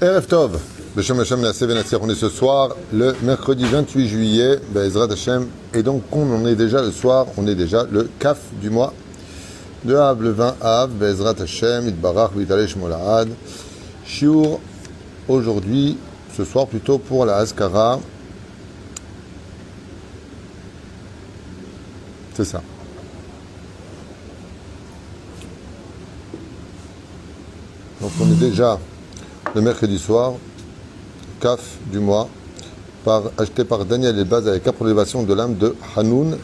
Erev Tov, Beshem Hashem Naaseh Venatzir. On est ce soir, le mercredi 28 juillet, Be'ezrat Hashem. Et donc, on est déjà le soir, on est déjà le Kaf du mois de Av, le 20 Av, Be'ezrat Hashem, Itbarach, V'yitaleh Shmo La'ad. Shiur, aujourd'hui, ce soir plutôt pour la Haskara. C'est ça. Donc, on est déjà le mercredi soir, Kaf du mois, acheté par Daniel Elbaz avec la prélévation de l'âme de Hanoun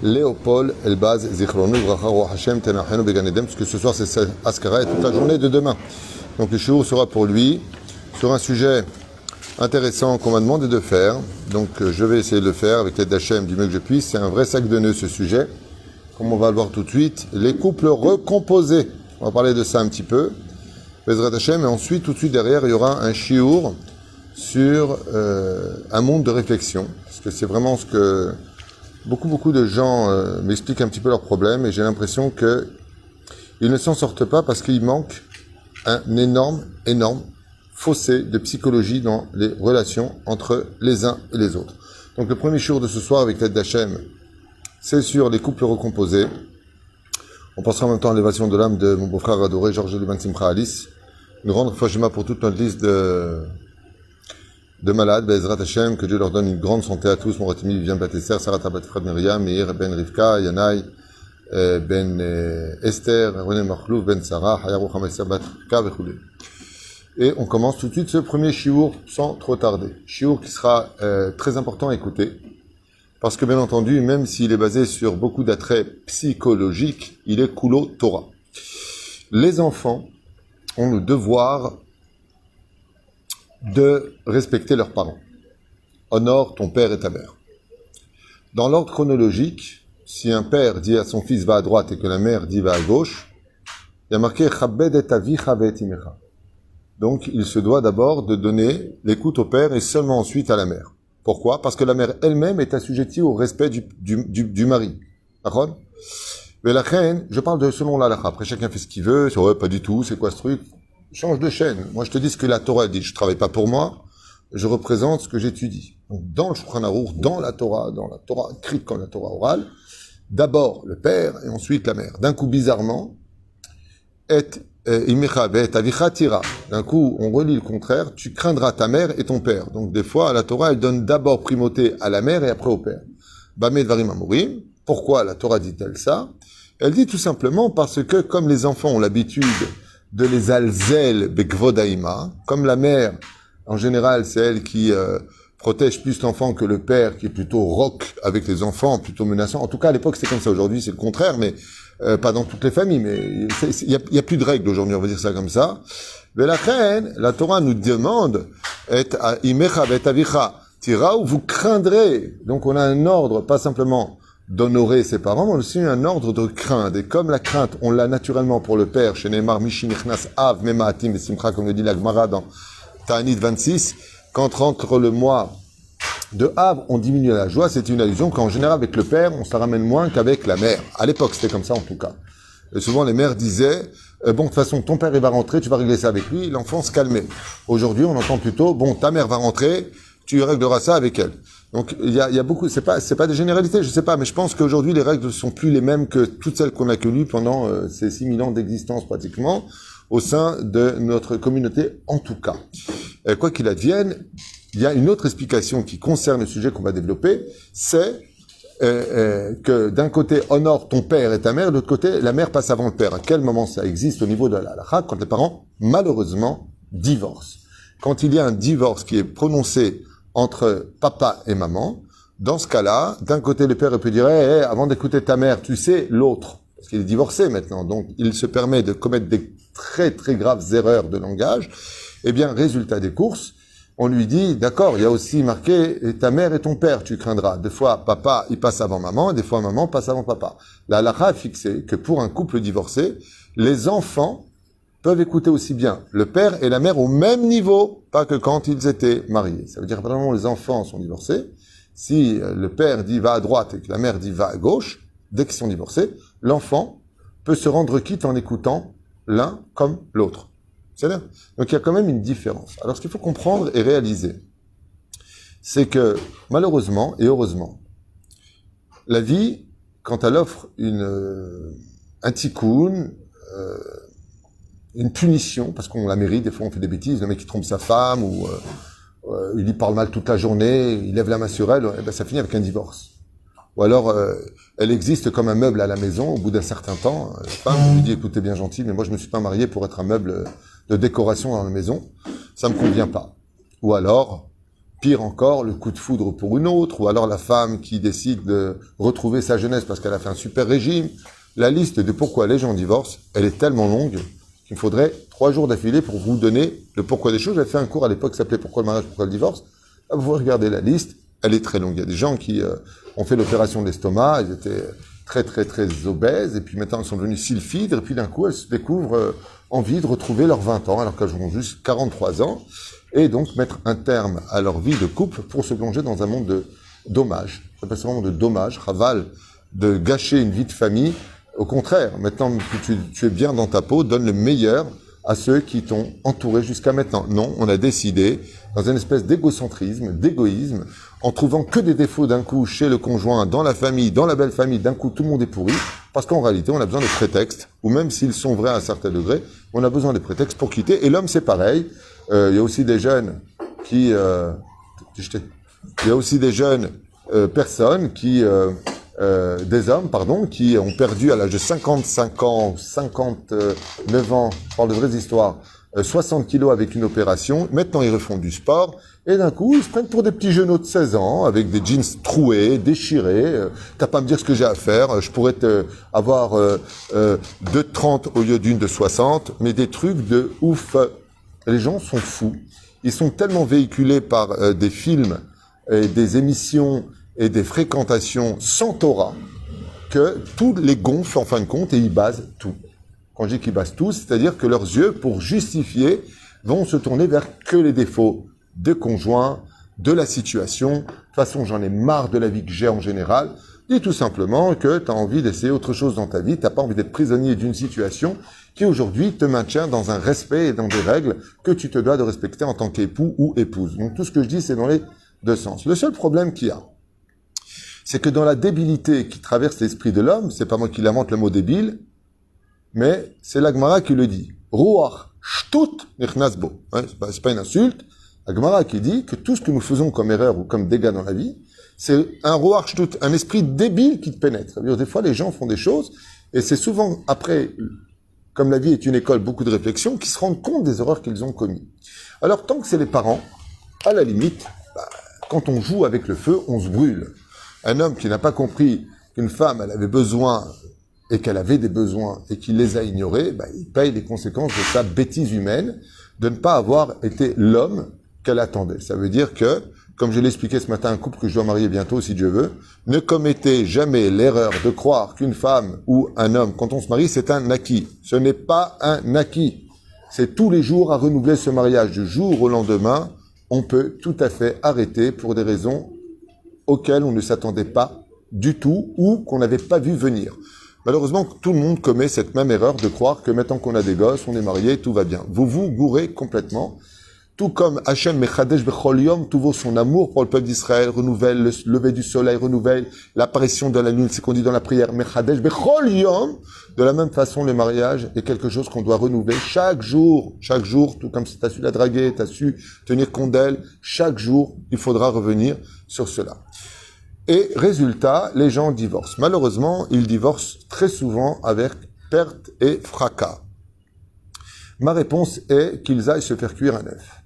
Léopold Elbaz Zichronu Bracha Roch Hashem Tenachenu Began Eden, parce que ce soir c'est Askara et toute la journée de demain. Donc le shiur sera pour lui sur un sujet intéressant qu'on m'a demandé de faire. Donc je vais essayer de le faire avec l'aide d'Hachem du mieux que je puisse. C'est un vrai sac de nœuds ce sujet, comme on va le voir tout de suite. Les couples recomposés, on va parler de ça un petit peu. Bezrat Hashem, et ensuite, tout de suite derrière, il y aura un shiur sur un monde de réflexion. Parce que c'est vraiment ce que beaucoup de gens m'expliquent un petit peu leurs problèmes, et j'ai l'impression qu'ils ne s'en sortent pas parce qu'il manque un énorme fossé de psychologie dans les relations entre les uns et les autres. Donc le premier shiur de ce soir avec l'aide d'Hachem, c'est sur les couples recomposés. On passera en même temps à l'élévation de l'âme de mon beau-frère adoré, Georges Liban Simcha Alice. Une grande Fajima pour toute notre liste de malades, Be'ezrat Hashem, que Dieu leur donne une grande santé à tous. Mon Ratimi, Viviane Batesser, Sarah Tabat Fred Myriam, Meir Ben Rivka, Yanaï, Ben Esther, René Marlouf, Ben Sarah, Hayarou Hamasser Bat Rivka, Bechoulé. Et on commence tout de suite ce premier shiur sans trop tarder. Shiur qui sera très important à écouter. Parce que bien entendu, même s'il est basé sur beaucoup d'attraits psychologiques, il est Kulo Torah. Les enfants ont le devoir de respecter leurs parents. Honore ton père et ta mère. Dans l'ordre chronologique, si un père dit à son fils va à droite et que la mère dit va à gauche, il y a marqué Chabed et avicha ve'et imecha. Donc il se doit d'abord de donner l'écoute au père et seulement ensuite à la mère. Pourquoi ? Parce que la mère elle-même est assujettie au respect du mari. D'accord ? Mais la reine, je parle de selon la halakha. Après, chacun fait ce qu'il veut. Ouais, pas du tout. C'est quoi ce truc ? Change de chaîne. Moi, je te dis ce que la Torah dit. Je travaille pas pour moi. Je représente ce que j'étudie. Donc, dans le Shulchan Aruch, dans la Torah écrite comme la Torah orale, d'abord le père et ensuite la mère. D'un coup, bizarrement, d'un coup, on relit le contraire. Tu craindras ta mère et ton père. Donc, des fois, la Torah, elle donne d'abord primauté à la mère et après au père. Bameh dvarim amurim. Pourquoi la Torah dit-elle ça ? Elle dit tout simplement parce que, comme les enfants ont l'habitude de les alzel bekvodaïma, comme la mère, en général, c'est elle qui protège plus l'enfant que le père, qui est plutôt rock avec les enfants, plutôt menaçant. En tout cas, à l'époque, c'était comme ça. Aujourd'hui, c'est le contraire, mais pas dans toutes les familles. Mais il y a plus de règles aujourd'hui, on va dire ça comme ça. Mais la reine, la Torah nous demande et imecha et avicha tira, où vous craindrez. Donc, on a un ordre, pas simplement d'honorer ses parents, mais aussi un ordre de crainte. Et comme la crainte, on l'a naturellement pour le père, chez Neymar, Mishinichnas, Av, Memaatim et Simcha, comme le dit la Gemara dans Ta'anit 26, quand rentre le mois de Av, on diminue la joie. C'est une allusion qu'en général, avec le père, on se la ramène moins qu'avec la mère. À l'époque, c'était comme ça, en tout cas. Et souvent, les mères disaient, bon, de toute façon, ton père, il va rentrer, tu vas régler ça avec lui. L'enfant se calmait. Aujourd'hui, on entend plutôt, bon, ta mère va rentrer, tu régleras ça avec elle. Donc, il y a beaucoup, c'est pas des généralités, je sais pas, mais je pense qu'aujourd'hui, les règles sont plus les mêmes que toutes celles qu'on a connues pendant ces 6000 ans d'existence, pratiquement, au sein de notre communauté, en tout cas. Quoi qu'il advienne, il y a une autre explication qui concerne le sujet qu'on va développer, c'est que d'un côté, honore ton père et ta mère, de l'autre côté, la mère passe avant le père. À quel moment ça existe au niveau de la halakha ? Quand les parents, malheureusement, divorcent. Quand il y a un divorce qui est prononcé entre papa et maman, dans ce cas-là, d'un côté, le père peut dire hey, avant d'écouter ta mère, tu sais l'autre, parce qu'il est divorcé maintenant, donc il se permet de commettre des très très graves erreurs de langage. Eh bien, résultat des courses, on lui dit, d'accord, il y a aussi marqué ta mère et ton père, tu craindras. Des fois, papa, il passe avant maman, et des fois, maman passe avant papa. La halakha a fixé que pour un couple divorcé, les enfants peuvent écouter aussi bien le père et la mère au même niveau, pas que quand ils étaient mariés. Ça veut dire que vraiment les enfants sont divorcés. Si le père dit va à droite et que la mère dit va à gauche, dès qu'ils sont divorcés, l'enfant peut se rendre quitte en écoutant l'un comme l'autre. C'est-à-dire, donc il y a quand même une différence. Alors ce qu'il faut comprendre et réaliser, c'est que malheureusement et heureusement, la vie, quand elle offre un tikkun, une punition, parce qu'on la mérite, des fois on fait des bêtises, le mec qui trompe sa femme, ou il y parle mal toute la journée, il lève la main sur elle, ben ça finit avec un divorce. Ou alors, elle existe comme un meuble à la maison, au bout d'un certain temps, la femme lui dit, écoutez, bien gentil, mais moi je me suis pas marié pour être un meuble de décoration dans la maison, ça me convient pas. Ou alors, pire encore, le coup de foudre pour une autre, ou alors la femme qui décide de retrouver sa jeunesse parce qu'elle a fait un super régime. La liste de pourquoi les gens divorcent, elle est tellement longue qu'il me faudrait 3 jours d'affilée pour vous donner le pourquoi des choses. J'avais fait un cours à l'époque qui s'appelait Pourquoi le mariage, pourquoi le divorce. Là, vous regardez la liste, elle est très longue. Il y a des gens qui ont fait l'opération de l'estomac, ils étaient très très très obèses, et puis maintenant ils sont devenus sylphides, et puis d'un coup elles se découvrent envie de retrouver leurs 20 ans, alors qu'elles ont juste 43 ans, et donc mettre un terme à leur vie de couple pour se plonger dans un monde de dommage. Ça s'appelle un monde de dommage, raval, de gâcher une vie de famille. Au contraire, maintenant que tu es bien dans ta peau, donne le meilleur à ceux qui t'ont entouré jusqu'à maintenant. Non, on a décidé, dans une espèce d'égocentrisme, d'égoïsme, en trouvant que des défauts d'un coup chez le conjoint, dans la famille, dans la belle famille, d'un coup tout le monde est pourri, parce qu'en réalité on a besoin de prétextes, ou même s'ils sont vrais à un certain degré, on a besoin de prétextes pour quitter. Et l'homme c'est pareil, il y a aussi des jeunes qui... il y a aussi des jeunes personnes qui... des hommes, pardon, qui ont perdu à l'âge de 55 ans, 59 ans, je parle de vraies histoires, 60 kilos avec une opération. Maintenant, ils refont du sport. Et d'un coup, ils se prennent pour des petits genoux de 16 ans, avec des jeans troués, déchirés. T'as pas à me dire ce que j'ai à faire. Je pourrais avoir 2 de 30 au lieu d'une de 60, mais des trucs de ouf. Les gens sont fous. Ils sont tellement véhiculés par des films et des émissions et des fréquentations sans Torah, que tous les gonflent en fin de compte et ils basent tout. Quand je dis qu'ils basent tout, c'est-à-dire que leurs yeux, pour justifier, vont se tourner vers que les défauts de conjoint, de la situation. De toute façon, j'en ai marre de la vie que j'ai en général. Dis tout simplement que tu as envie d'essayer autre chose dans ta vie, tu n'as pas envie d'être prisonnier d'une situation qui aujourd'hui te maintient dans un respect et dans des règles que tu te dois de respecter en tant qu'époux ou épouse. Donc tout ce que je dis, c'est dans les deux sens. Le seul problème qu'il y a, c'est que dans la débilité qui traverse l'esprit de l'homme, c'est pas moi qui l'invente le mot débile, mais c'est la Gemara qui le dit. Ruach shtut nichnas bo. C'est pas une insulte. La Gemara qui dit que tout ce que nous faisons comme erreur ou comme dégâts dans la vie, c'est un ruach shtut, un esprit débile qui te pénètre. C'est-à-dire, des fois, les gens font des choses, et c'est souvent après, comme la vie est une école, beaucoup de réflexion, qu'ils se rendent compte des erreurs qu'ils ont commises. Alors, tant que c'est les parents, à la limite, quand on joue avec le feu, on se brûle. Un homme qui n'a pas compris qu'une femme, elle avait besoin et qu'elle avait des besoins et qu'il les a ignorés, il paye les conséquences de sa bêtise humaine de ne pas avoir été l'homme qu'elle attendait. Ça veut dire que, comme je l'ai expliqué ce matin à un couple que je dois marier bientôt, si Dieu veut, ne commettez jamais l'erreur de croire qu'une femme ou un homme, quand on se marie, c'est un acquis. Ce n'est pas un acquis. C'est tous les jours à renouveler ce mariage. Du jour au lendemain, on peut tout à fait arrêter pour des raisons auxquelles on ne s'attendait pas du tout ou qu'on n'avait pas vu venir. Malheureusement, tout le monde commet cette même erreur de croire que maintenant qu'on a des gosses, on est marié, tout va bien. Vous vous gourrez complètement. Tout comme Hachem Mechadesh Bechol Yom, tout vaut son amour pour le peuple d'Israël, renouvelle le lever du soleil, renouvelle l'apparition de la lune, c'est qu'on dit dans la prière, Mechadesh Bechol Yom. De la même façon, le mariage est quelque chose qu'on doit renouveler chaque jour, tout comme si tu as su la draguer, tu as su tenir compte d'elle, chaque jour, il faudra revenir sur cela. Et résultat, les gens divorcent. Malheureusement, ils divorcent très souvent avec perte et fracas. Ma réponse est qu'ils aillent se faire cuire un œuf.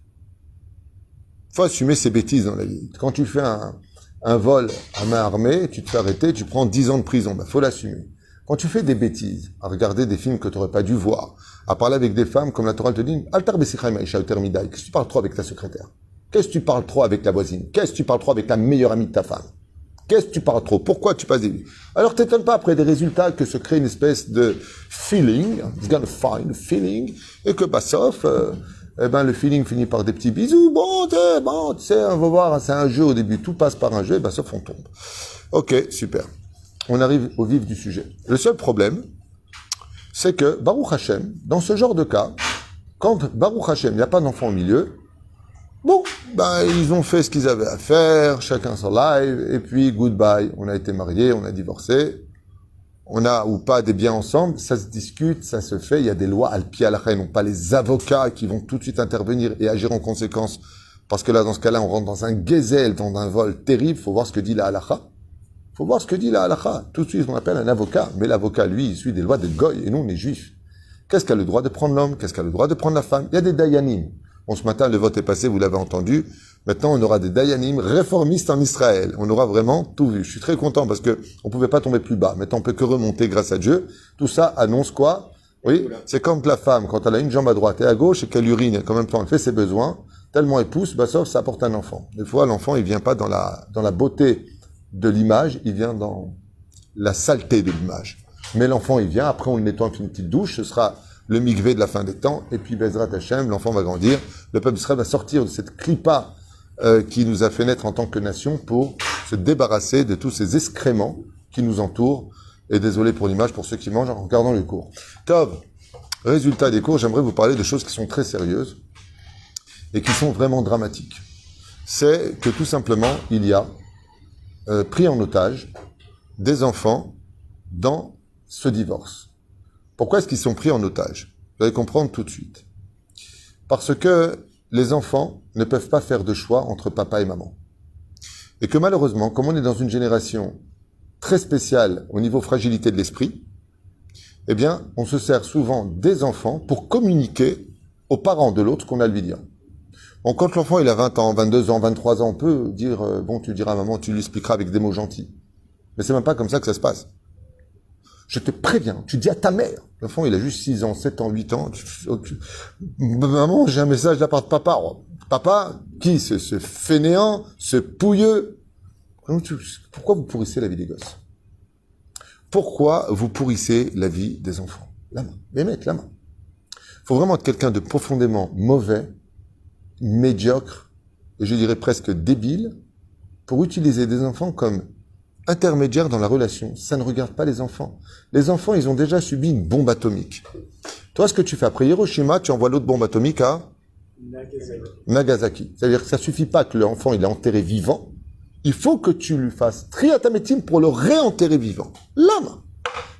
Faut assumer ses bêtises dans la vie. Quand tu fais un vol à main armée, tu te fais arrêter, tu prends 10 ans de prison. Faut l'assumer. Quand tu fais des bêtises, à regarder des films que tu n'aurais pas dû voir, à parler avec des femmes, comme la Torah te dit, Altar Besicha Maïcha Utermidai, qu'est-ce que tu parles trop avec ta secrétaire? Qu'est-ce que tu parles trop avec la voisine? Qu'est-ce que tu parles trop avec la meilleure amie de ta femme? Qu'est-ce que tu parles trop? Pourquoi tu passes des vies? Alors t'étonnes pas après des résultats que se crée une espèce de feeling, it's gonna find feeling, et que sauf, le feeling finit par des petits bisous, bon, tu sais, on va voir, c'est un jeu au début, tout passe par un jeu, et sauf on tombe. Ok, super. On arrive au vif du sujet. Le seul problème, c'est que, Baruch Hashem, dans ce genre de cas, Quand Baruch Hashem, il n'y a pas d'enfant au milieu, bon, ben, ils ont fait ce qu'ils avaient à faire, chacun son live, et puis goodbye. On a été mariés, on a divorcé, on a ou pas des biens ensemble, ça se discute, ça se fait, il y a des lois al-pi al-khay, non pas les avocats qui vont tout de suite intervenir et agir en conséquence, parce que là, dans ce cas-là, on rentre dans un gezel, dans un vol terrible, faut voir ce que dit la halakha. Faut voir ce que dit la halakha. Tout de suite, on appelle un avocat, mais l'avocat, lui, il suit des lois de Goy, et nous, on est juifs. Qu'est-ce qu'a le droit de prendre l'homme? Qu'est-ce qu'a le droit de prendre la femme? Il y a des dayanim. Bon, ce matin, le vote est passé, vous l'avez entendu. Maintenant, on aura des dayanim réformistes en Israël. On aura vraiment tout vu. Je suis très content parce que on pouvait pas tomber plus bas. Maintenant, on peut que remonter grâce à Dieu. Tout ça annonce quoi? Oui, c'est comme la femme, quand elle a une jambe à droite et à gauche et qu'elle urine, qu'en même temps elle fait ses besoins, tellement elle pousse, bah, sauf ça apporte un enfant. Des fois, l'enfant, il vient pas dans la beauté de l'image, il vient dans la saleté de l'image. Mais l'enfant, il vient, après on le nettoie, on fait une petite douche, ce sera le mikvé de la fin des temps, et puis Bezrat Hashem, l'enfant va grandir, le peuple d'Israël va sortir de cette clipa qui nous a fait naître en tant que nation pour se débarrasser de tous ces excréments qui nous entourent. Et désolé pour l'image, pour ceux qui mangent en regardant le cours. Tov, résultat des cours, j'aimerais vous parler de choses qui sont très sérieuses et qui sont vraiment dramatiques. C'est que tout simplement, il y a pris en otage des enfants dans ce divorce. Pourquoi est-ce qu'ils sont pris en otage? Vous allez comprendre tout de suite. Parce que les enfants ne peuvent pas faire de choix entre papa et maman. Et que malheureusement, comme on est dans une génération très spéciale au niveau fragilité de l'esprit, eh bien, on se sert souvent des enfants pour communiquer aux parents de l'autre ce qu'on a à lui dire. Bon, quand l'enfant il a 20 ans, 22 ans, 23 ans, on peut dire, bon, tu diras à maman, tu lui expliqueras avec des mots gentils. Mais c'est même pas comme ça que ça se passe. Je te préviens, tu dis à ta mère. L'enfant, il a juste 6 ans, 7 ans, 8 ans. Maman, j'ai un message de la part de papa. Papa, qui? Ce fainéant, ce pouilleux. Pourquoi vous pourrissez la vie des gosses? Pourquoi vous pourrissez la vie des enfants? La main. Mais mec, la main. Faut vraiment être quelqu'un de profondément mauvais, médiocre, et je dirais presque débile, pour utiliser des enfants comme intermédiaire dans la relation. Ça ne regarde pas les enfants. Les enfants, ils ont déjà subi une bombe atomique. Toi, ce que tu fais après Hiroshima, tu envoies l'autre bombe atomique à Nagasaki. C'est-à-dire que ça suffit pas que l'enfant, il est enterré vivant. Il faut que tu lui fasses triatamétime pour le réenterrer vivant. L'âme.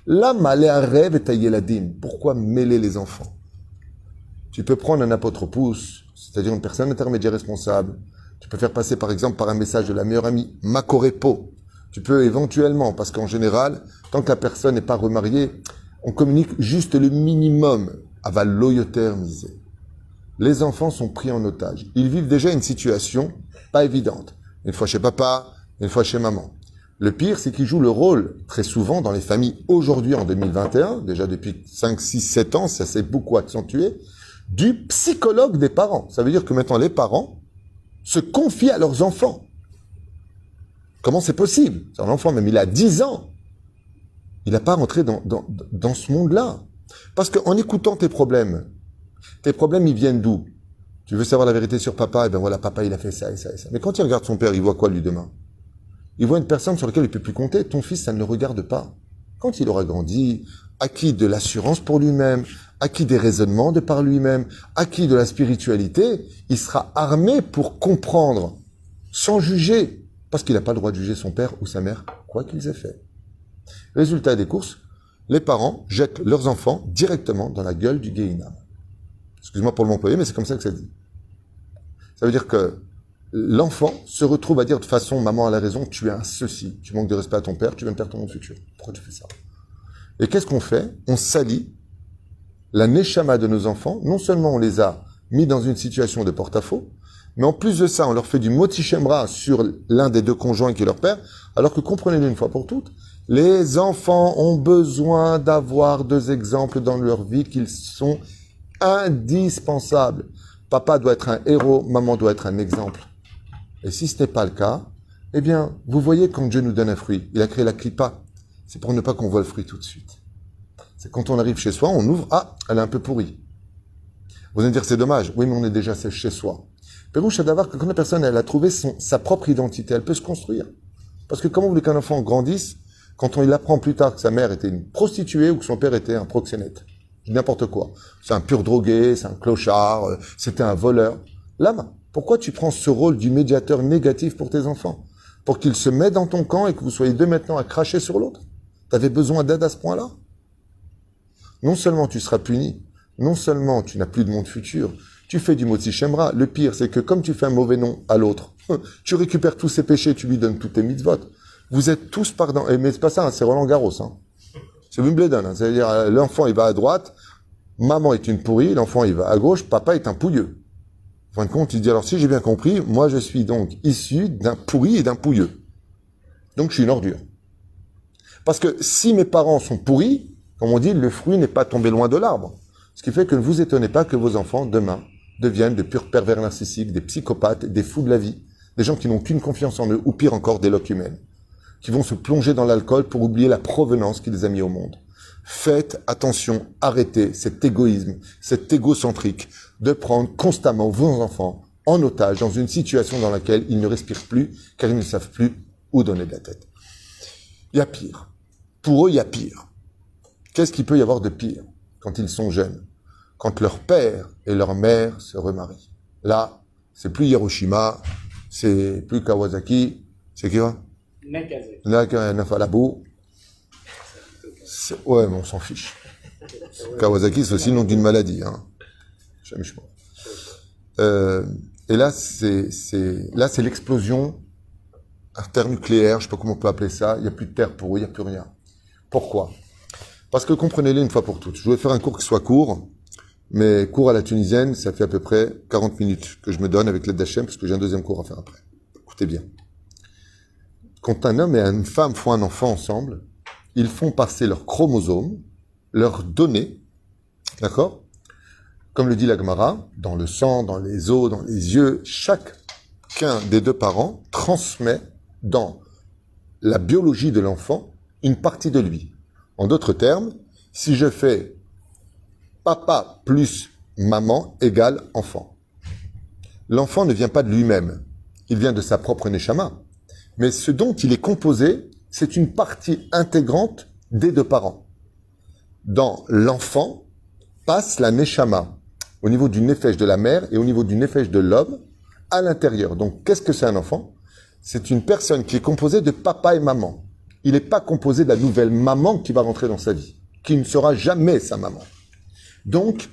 L'âme, elle est un rêve et tailler la dîme. Pourquoi mêler les enfants? Tu peux prendre un apotropous, c'est-à-dire une personne intermédiaire responsable. Tu peux faire passer, par exemple, par un message de la meilleure amie, Makorepo. Tu peux éventuellement, parce qu'en général, tant que la personne n'est pas remariée, on communique juste le minimum. Aval loyoter misé. Les enfants sont pris en otage. Ils vivent déjà une situation pas évidente. Une fois chez papa, une fois chez maman. Le pire, c'est qu'ils jouent le rôle, très souvent, dans les familles aujourd'hui, en 2021, déjà depuis 5, 6, 7 ans, ça s'est beaucoup accentué, du psychologue des parents. Ça veut dire que maintenant, les parents se confient à leurs enfants. Comment c'est possible? C'est un enfant, même il a 10 ans. Il n'a pas rentré dans ce monde-là. Parce qu'en écoutant tes problèmes, ils viennent d'où? Tu veux savoir la vérité sur papa? Eh bien voilà, papa, il a fait ça et ça et ça. Mais quand il regarde son père, il voit quoi, lui, demain? Il voit une personne sur laquelle il ne peut plus compter. Ton fils, ça ne le regarde pas. Quand il aura grandi, acquis de l'assurance pour lui-même, acquis des raisonnements de par lui-même, acquis de la spiritualité, il sera armé pour comprendre, sans juger, parce qu'il n'a pas le droit de juger son père ou sa mère, quoi qu'ils aient fait. Résultat des courses, les parents jettent leurs enfants directement dans la gueule du Gehinam. Excuse-moi pour l'employer, mais c'est comme ça que ça dit. Ça veut dire que l'enfant se retrouve à dire de façon, maman a la raison, tu es un ceci, tu manques de respect à ton père, tu viens de perdre ton monde futur. Pourquoi tu fais ça? Et qu'est-ce qu'on fait? On salit la neshama de nos enfants. Non seulement on les a mis dans une situation de porte-à-faux, mais en plus de ça, on leur fait du moti shemra sur l'un des deux conjoints qui est leur père, alors que comprenez-le une fois pour toutes, les enfants ont besoin d'avoir 2 exemples dans leur vie qu'ils sont indispensables. Papa doit être un héros, maman doit être un exemple. Et si ce n'est pas le cas, eh bien, vous voyez quand Dieu nous donne un fruit, il a créé la clipa, c'est pour ne pas qu'on voit le fruit tout de suite. C'est quand on arrive chez soi, on ouvre, ah, elle est un peu pourrie. Vous allez me dire, c'est dommage. Oui, mais on est déjà chez soi. Pérouche à d'avoir que quand la personne, elle a trouvé sa propre identité, elle peut se construire. Parce que comment vous voulez qu'un enfant grandisse quand on il apprend plus tard que sa mère était une prostituée ou que son père était un proxénète? Je dis n'importe quoi. C'est un pur drogué, c'est un clochard, c'était un voleur. Lama, pourquoi tu prends ce rôle du médiateur négatif pour tes enfants? Pour qu'ils se mettent dans ton camp et que vous soyez deux maintenant à cracher sur l'autre? T'avais besoin d'aide à ce point-là? Non seulement tu seras puni, non seulement tu n'as plus de monde futur, tu fais du Motzi Shemra. Le pire, c'est que comme tu fais un mauvais nom à l'autre, tu récupères tous ses péchés, tu lui donnes toutes tes mitzvot. Vous êtes tous pardon. Mais c'est pas ça, hein, c'est Roland Garros. Hein. C'est Wimbledon. Hein. C'est-à-dire, l'enfant, il va à droite, maman est une pourrie, l'enfant, il va à gauche, papa est un pouilleux. En fin de compte, il dit, alors si j'ai bien compris, moi, je suis donc issu d'un pourri et d'un pouilleux. Donc, je suis une ordure. Parce que si mes parents sont pourris, comme on dit, le fruit n'est pas tombé loin de l'arbre. Ce qui fait que ne vous étonnez pas que vos enfants, demain, deviennent de purs pervers narcissiques, des psychopathes, des fous de la vie, des gens qui n'ont qu'une confiance en eux, ou pire encore, des loques humaines, qui vont se plonger dans l'alcool pour oublier la provenance qui les a mis au monde. Faites attention, arrêtez cet égoïsme, cet égocentrique, de prendre constamment vos enfants en otage dans une situation dans laquelle ils ne respirent plus, car ils ne savent plus où donner de la tête. Il y a pire. Pour eux, il y a pire. Qu'est-ce qu'il peut y avoir de pire quand ils sont jeunes? Quand leur père et leur mère se remarient. Là, c'est plus Hiroshima, c'est plus Kawasaki, c'est qui va? Nafalabou. Ouais, mais on s'en fiche. Kawasaki, c'est aussi le nom d'une maladie. Hein. Et là, c'est l'explosion internucléaire, je ne sais pas comment on peut appeler ça. Il n'y a plus de terre pour eux, il n'y a plus rien. Pourquoi? Parce que comprenez-le une fois pour toutes. Je voulais faire un cours qui soit court, mais cours à la tunisienne, ça fait à peu près 40 minutes que je me donne avec l'aide d'Hachem, parce que j'ai un deuxième cours à faire après. Écoutez bien. Quand un homme et une femme font un enfant ensemble, ils font passer leurs chromosomes, leurs données, d'accord? Comme le dit la Gemara, dans le sang, dans les os, dans les yeux, chacun des deux parents transmet dans la biologie de l'enfant une partie de lui. En d'autres termes, si je fais papa plus maman égale enfant, l'enfant ne vient pas de lui-même, il vient de sa propre neshama. Mais ce dont il est composé, c'est une partie intégrante des deux parents. Dans l'enfant passe la neshama, au niveau du nefesh de la mère et au niveau du nefesh de l'homme, à l'intérieur. Donc, qu'est-ce que c'est un enfant? C'est une personne qui est composée de papa et maman. Il n'est pas composé de la nouvelle maman qui va rentrer dans sa vie, qui ne sera jamais sa maman. Donc,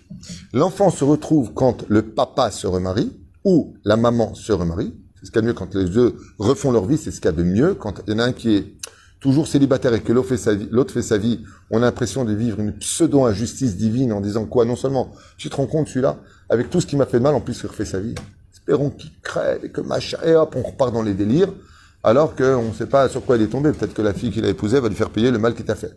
l'enfant se retrouve quand le papa se remarie, ou la maman se remarie. C'est ce qu'il y a de mieux quand les deux refont leur vie, c'est ce qu'il y a de mieux. Quand il y en a un qui est toujours célibataire et que l'autre fait sa vie, on a l'impression de vivre une pseudo-injustice divine en disant quoi? Non seulement, tu te rends compte celui-là, avec tout ce qui m'a fait de mal, en plus il refait sa vie. Espérons qu'il crève et que machin, et hop, on repart dans les délires, alors qu'on ne sait pas sur quoi il est tombé. Peut-être que la fille qu'il a épousée va lui faire payer le mal qu'il t'a fait.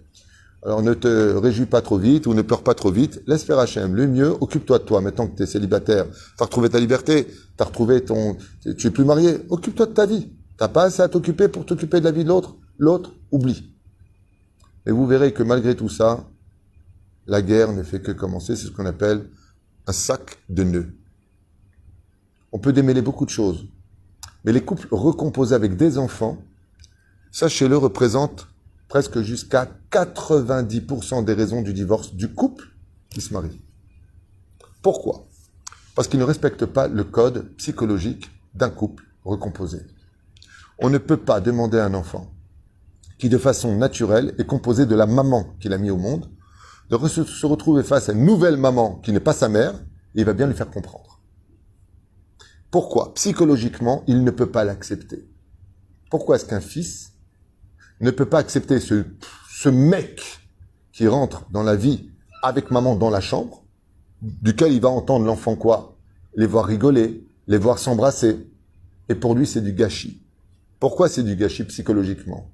Alors ne te réjouis pas trop vite ou ne pleure pas trop vite. Laisse faire Hachem. Le mieux, occupe-toi de toi. Maintenant que tu es célibataire, tu as retrouvé ta liberté, tu as retrouvé tu es plus marié, occupe-toi de ta vie. T'as pas assez à t'occuper pour t'occuper de la vie de l'autre. L'autre, oublie. Et vous verrez que malgré tout ça, la guerre ne fait que commencer. C'est ce qu'on appelle un sac de nœuds. On peut démêler beaucoup de choses. Mais les couples recomposés avec des enfants, sachez-le, représentent presque jusqu'à 90% des raisons du divorce du couple qui se marie. Pourquoi? Parce qu'ils ne respectent pas le code psychologique d'un couple recomposé. On ne peut pas demander à un enfant qui, de façon naturelle, est composé de la maman qu'il a mis au monde, de se retrouver face à une nouvelle maman qui n'est pas sa mère, et il va bien lui faire comprendre. Pourquoi? Psychologiquement, il ne peut pas l'accepter. Pourquoi est-ce qu'un fils ne peut pas accepter ce mec qui rentre dans la vie avec maman dans la chambre, duquel il va entendre l'enfant quoi? Les voir rigoler, les voir s'embrasser. Et pour lui, c'est du gâchis. Pourquoi c'est du gâchis psychologiquement?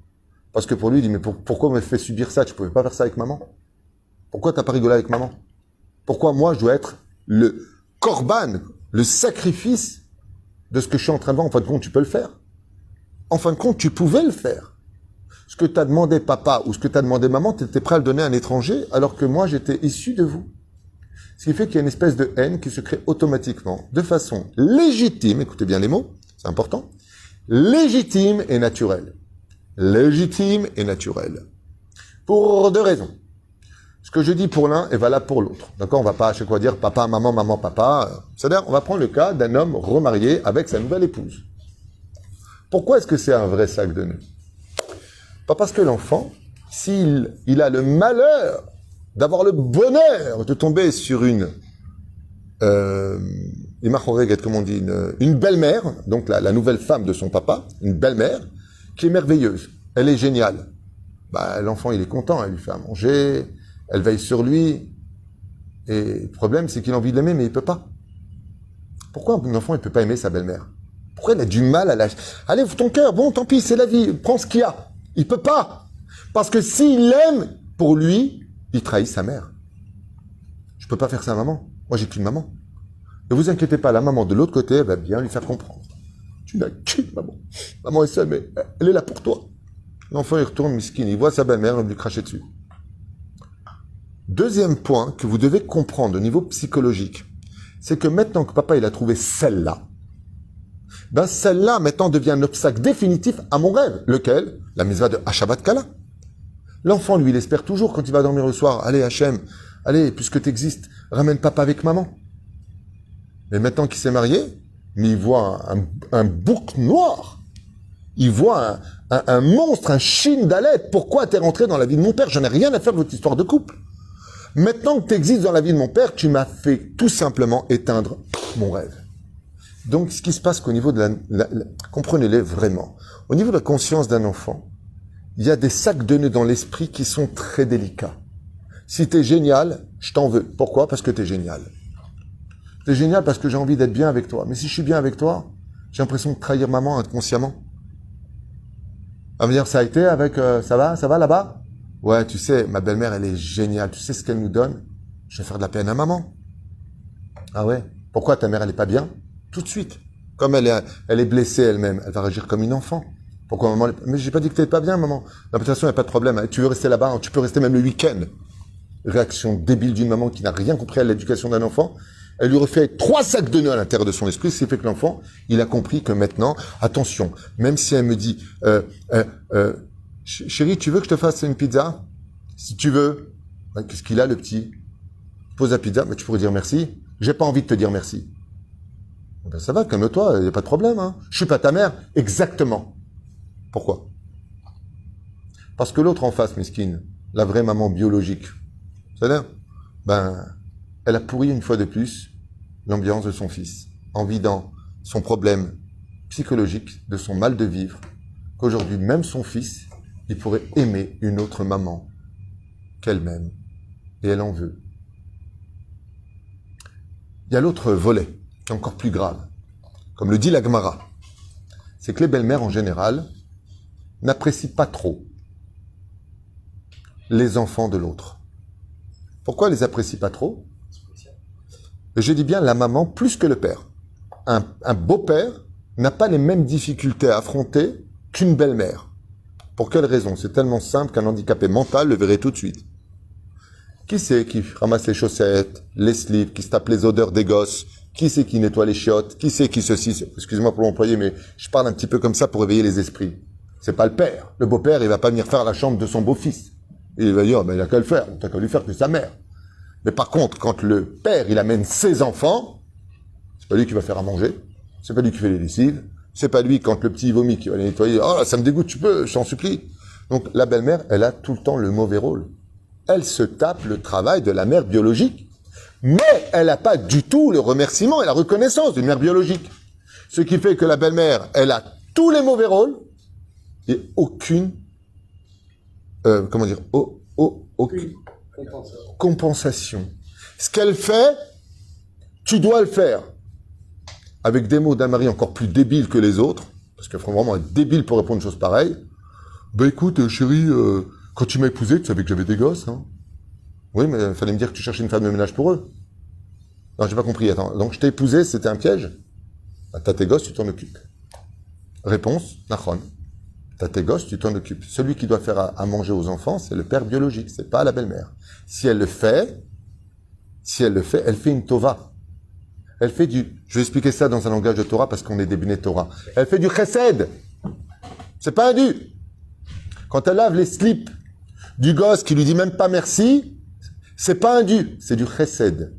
Parce que pour lui, il dit, mais pourquoi on me fait subir ça? Tu ne pouvais pas faire ça avec maman? Pourquoi tu n'as pas rigolé avec maman? Pourquoi moi, je dois être le korban, le sacrifice de ce que je suis en train de voir? En fin de compte, tu peux le faire. En fin de compte, tu pouvais le faire. Ce que t'as demandé papa ou ce que t'as demandé maman, t'étais prêt à le donner à un étranger, alors que moi, j'étais issu de vous. Ce qui fait qu'il y a une espèce de haine qui se crée automatiquement, de façon légitime, écoutez bien les mots, c'est important, légitime et naturelle. Légitime et naturelle. Pour deux raisons. Ce que je dis pour l'un est valable pour l'autre. D'accord? On va pas à chaque fois dire papa, maman, papa. C'est-à-dire, on va prendre le cas d'un homme remarié avec sa nouvelle épouse. Pourquoi est-ce que c'est un vrai sac de nœuds? Pas parce que l'enfant, s'il a le malheur d'avoir le bonheur de tomber sur une comme on dit, une belle-mère, donc la nouvelle femme de son papa, une belle-mère, qui est merveilleuse. Elle est géniale. Bah, l'enfant, il est content, elle lui fait à manger, elle veille sur lui. Et le problème, c'est qu'il a envie de l'aimer, mais il peut pas. Pourquoi un enfant, il peut pas aimer sa belle-mère? Pourquoi il a du mal à lâcher? Allez, ouvre ton cœur, bon, tant pis, c'est la vie, prends ce qu'il y a. Il peut pas. Parce que s'il l'aime, pour lui, il trahit sa mère. Je peux pas faire ça à maman. Moi, j'ai qu'une maman. Ne vous inquiétez pas, la maman de l'autre côté, elle va bien lui faire comprendre. Tu n'as qu'une maman. Maman est seule, mais elle est là pour toi. L'enfant, il retourne, miskin, il voit sa belle-mère, il va lui cracher dessus. Deuxième point que vous devez comprendre au niveau psychologique, c'est que maintenant que papa, il a trouvé celle-là, ben celle-là, maintenant, devient un obstacle définitif à mon rêve. Lequel? La mitzvah de Hashavat Kala. L'enfant, lui, il espère toujours quand il va dormir le soir, allez, Hachem, allez, puisque tu existes, ramène papa avec maman. Mais maintenant qu'il s'est marié, mais il voit un bouc noir. Il voit un monstre, un chine d'Alette. Pourquoi t'es rentré dans la vie de mon père? J'en ai rien à faire de votre histoire de couple. Maintenant que tu existes dans la vie de mon père, tu m'as fait tout simplement éteindre mon rêve. Donc, ce qui se passe qu'au niveau de comprenez-les vraiment, au niveau de la conscience d'un enfant, il y a des sacs de nœuds dans l'esprit qui sont très délicats. Si t'es génial, je t'en veux. Pourquoi? Parce que t'es génial. T'es génial parce que j'ai envie d'être bien avec toi. Mais si je suis bien avec toi, j'ai l'impression de trahir maman inconsciemment. À me dire, ça a été avec... ça va là-bas? Ouais, tu sais, ma belle-mère, elle est géniale. Tu sais ce qu'elle nous donne? Je vais faire de la peine à maman. Ah ouais? Pourquoi ta mère, elle est pas bien? Tout de suite. Comme elle est blessée elle-même, elle va réagir comme une enfant. Pourquoi maman... Mais j'ai pas dit que t'es pas bien, maman. Non, de toute façon, il n'y a pas de problème. Tu veux rester là-bas, tu peux rester même le week-end. Réaction débile d'une maman qui n'a rien compris à l'éducation d'un enfant. Elle lui refait 3 sacs de nœuds à l'intérieur de son esprit, ce qui fait que l'enfant, il a compris que maintenant, attention, même si elle me dit, chérie, tu veux que je te fasse une pizza? Si tu veux. Ben, qu'est-ce qu'il a, le petit? Pose la pizza, mais tu pourrais dire merci. J'ai pas envie de te dire merci. Ben, ça va, calme-toi, il n'y a pas de problème, hein. Je suis pas ta mère. Exactement. Pourquoi? Parce que l'autre en face, mesquine, la vraie maman biologique, c'est-à-dire, ben, elle a pourri une fois de plus l'ambiance de son fils, en vidant son problème psychologique, de son mal de vivre, qu'aujourd'hui, même son fils, il pourrait aimer une autre maman qu'elle-même, et elle en veut. Il y a l'autre volet, qui est encore plus grave, comme le dit la Gemara, c'est que les belles-mères, en général, n'apprécient pas trop les enfants de l'autre. Pourquoi elles les apprécient pas trop? Et je dis bien la maman plus que le père. Un beau-père n'a pas les mêmes difficultés à affronter qu'une belle-mère. Pour quelle raison? C'est tellement simple qu'un handicapé mental le verrait tout de suite. Qui c'est qui ramasse les chaussettes, les slips, qui se tape les odeurs des gosses? Qui c'est qui nettoie les chiottes? Qui c'est qui ceci? Excusez-moi pour l'employer, mais je parle un petit peu comme ça pour éveiller les esprits. C'est pas le père. Le beau-père, il va pas venir faire la chambre de son beau-fils. Et il va dire, ben, il a qu'à le faire. T'as qu'à lui faire que sa mère. Mais par contre, quand le père, il amène ses enfants, c'est pas lui qui va faire à manger, c'est pas lui qui fait les lessives, c'est pas lui, quand le petit vomit, qui va les nettoyer, oh là, ça me dégoûte, tu peux, je t'en supplie. Donc, la belle-mère, elle a tout le temps le mauvais rôle. Elle se tape le travail de la mère biologique, mais elle n'a pas du tout le remerciement et la reconnaissance d'une mère biologique. Ce qui fait que la belle-mère, elle a tous les mauvais rôles et aucune, aucune compensation. Ce qu'elle fait, tu dois le faire. Avec des mots d'un mari encore plus débile que les autres, parce qu'il faut vraiment être débile pour répondre une chose pareille. Ben écoute, chérie, quand tu m'as épousé, tu savais que j'avais des gosses, hein? Oui, mais il fallait me dire que tu cherchais une femme de ménage pour eux. Non, j'ai pas compris, attends. Donc je t'ai épousé, c'était un piège? Ben, t'as tes gosses, tu t'en occupes. Réponse, Nachon. T'as tes gosses, tu t'en occupes. Celui qui doit faire à manger aux enfants, c'est le père biologique, c'est pas la belle-mère. Si elle le fait, elle fait une tova. Elle fait je vais expliquer ça dans un langage de Torah parce qu'on est des bnei Torah. Elle fait du chesed. C'est pas un dû. Quand elle lave les slips du gosse qui lui dit même pas merci, C'est pas un dû, c'est du chesed.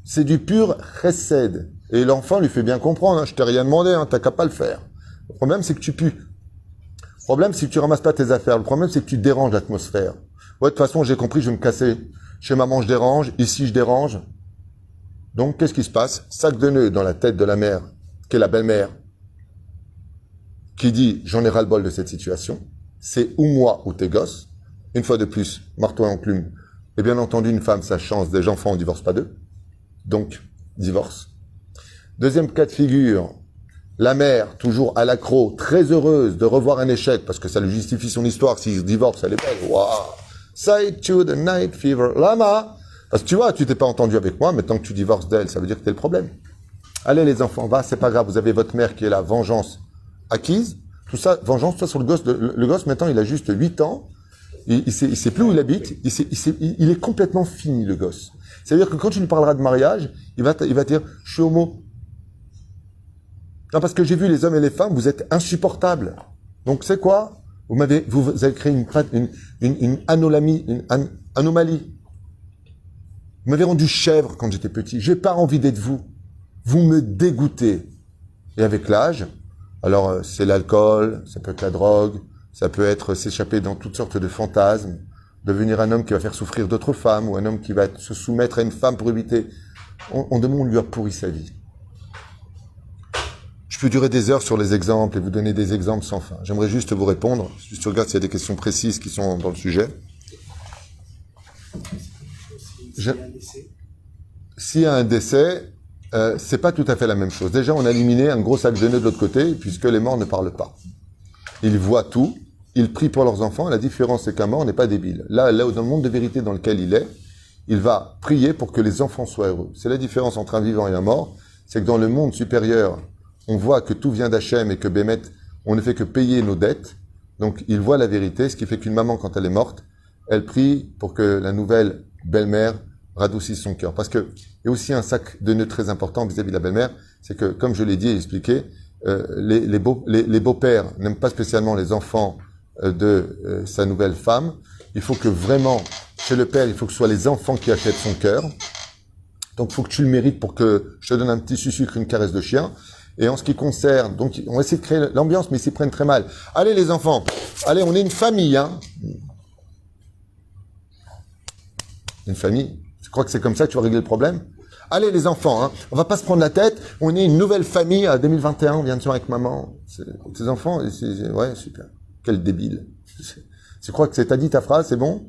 C'est du pur chesed. Et l'enfant lui fait bien comprendre, hein, je t'ai rien demandé, hein, t'as qu'à pas le faire. Le problème, c'est que tu pues. Le problème, c'est que tu ramasses pas tes affaires. Le problème, c'est que tu déranges l'atmosphère. Ouais, de toute façon, j'ai compris, je vais me casser. Chez maman, je dérange. Ici, je dérange. Donc, qu'est-ce qui se passe? Sac de nœuds dans la tête de la mère, qui est la belle-mère, qui dit, j'en ai ras-le-bol de cette situation. C'est ou moi ou tes gosses. Une fois de plus, marteau et enclume. Et bien entendu, une femme, sa chance, des enfants, on divorce pas d'eux. Donc, divorce. Deuxième cas de figure, la mère, toujours à l'accro, très heureuse de revoir un échec, parce que ça lui justifie son histoire, s'il se divorce, elle est belle. Waouh! Say to the night fever. Lama! Parce que tu vois, tu t'es pas entendu avec moi, mais tant que tu divorces d'elle, ça veut dire que t'es le problème. Allez les enfants, va, c'est pas grave, vous avez votre mère qui est la vengeance acquise. Tout ça, vengeance, toi sur le gosse. Le gosse, maintenant, il a juste 8 ans. Il sait plus où il habite. Il est complètement fini, le gosse. C'est-à-dire que quand tu lui parleras de mariage, il va te dire, je suis homo. Non, parce que j'ai vu les hommes et les femmes, vous êtes insupportables. Donc, c'est quoi? Vous avez créé une anomalie. Vous m'avez rendu chèvre quand j'étais petit. J'ai pas envie d'être vous. Vous me dégoûtez. Et avec l'âge, alors c'est l'alcool, ça peut être la drogue, ça peut être s'échapper dans toutes sortes de fantasmes, devenir un homme qui va faire souffrir d'autres femmes, ou un homme qui va se soumettre à une femme pour éviter. On lui a pourri sa vie. Je peux durer des heures sur les exemples et vous donner des exemples sans fin. J'aimerais juste vous répondre. Juste regarde s'il y a des questions précises qui sont dans le sujet. S'il y a un décès, c'est pas tout à fait la même chose. Déjà, on a éliminé un gros sac de nœuds de l'autre côté, puisque les morts ne parlent pas. Ils voient tout, ils prient pour leurs enfants. La différence, c'est qu'un mort n'est pas débile. Là, dans le monde de vérité dans lequel il est, il va prier pour que les enfants soient heureux. C'est la différence entre un vivant et un mort. C'est que dans le monde supérieur, on voit que tout vient d'Hachem et que Bémet, on ne fait que payer nos dettes. Donc, il voit la vérité, ce qui fait qu'une maman, quand elle est morte, elle prie pour que la nouvelle belle-mère radoucisse son cœur. Parce que il y a aussi un sac de nœuds très important vis-à-vis de la belle-mère, c'est que, comme je l'ai dit et expliqué, les beaux-pères n'aiment pas spécialement les enfants de sa nouvelle femme. Il faut que vraiment, chez le père, il faut que ce soit les enfants qui achètent son cœur. Donc, il faut que tu le mérites pour que je te donne un petit sucre, une caresse de chien. Et en ce qui concerne, donc, on va essayer de créer l'ambiance, mais ils s'y prennent très mal. Allez, les enfants. Allez, on est une famille, hein. Une famille. Tu crois que c'est comme ça que tu vas régler le problème? Allez, les enfants, hein. On va pas se prendre la tête. On est une nouvelle famille à 2021. On vient de soir avec maman. Tes enfants, ouais, super. Quel débile. Tu crois que t'as dit ta phrase, c'est bon?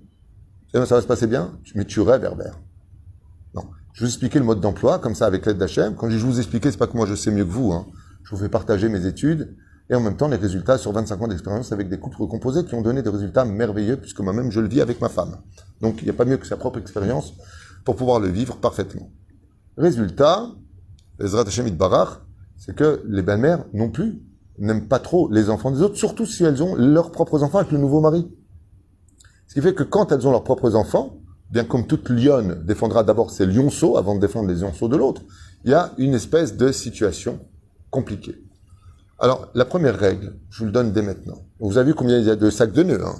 Ça va se passer bien? Mais tu rêves, Herbert. Non. Je vais vous expliquer le mode d'emploi, comme ça, avec l'aide d'Hachem. Quand je vous expliquer, c'est pas que moi je sais mieux que vous, hein. Je vous fais partager mes études et en même temps les résultats sur 25 ans d'expérience avec des couples recomposés qui ont donné des résultats merveilleux puisque moi-même je le vis avec ma femme. Donc il n'y a pas mieux que sa propre expérience pour pouvoir le vivre parfaitement. Résultat, Ezrat Hashem Itbarach, c'est que les belles-mères non plus n'aiment pas trop les enfants des autres, surtout si elles ont leurs propres enfants avec le nouveau mari. Ce qui fait que quand elles ont leurs propres enfants, bien comme toute lionne défendra d'abord ses lionceaux avant de défendre les lionceaux de l'autre, il y a une espèce de situation compliquée. Alors, la première règle, je vous le donne dès maintenant. Vous avez vu combien il y a de sacs de nœuds, hein?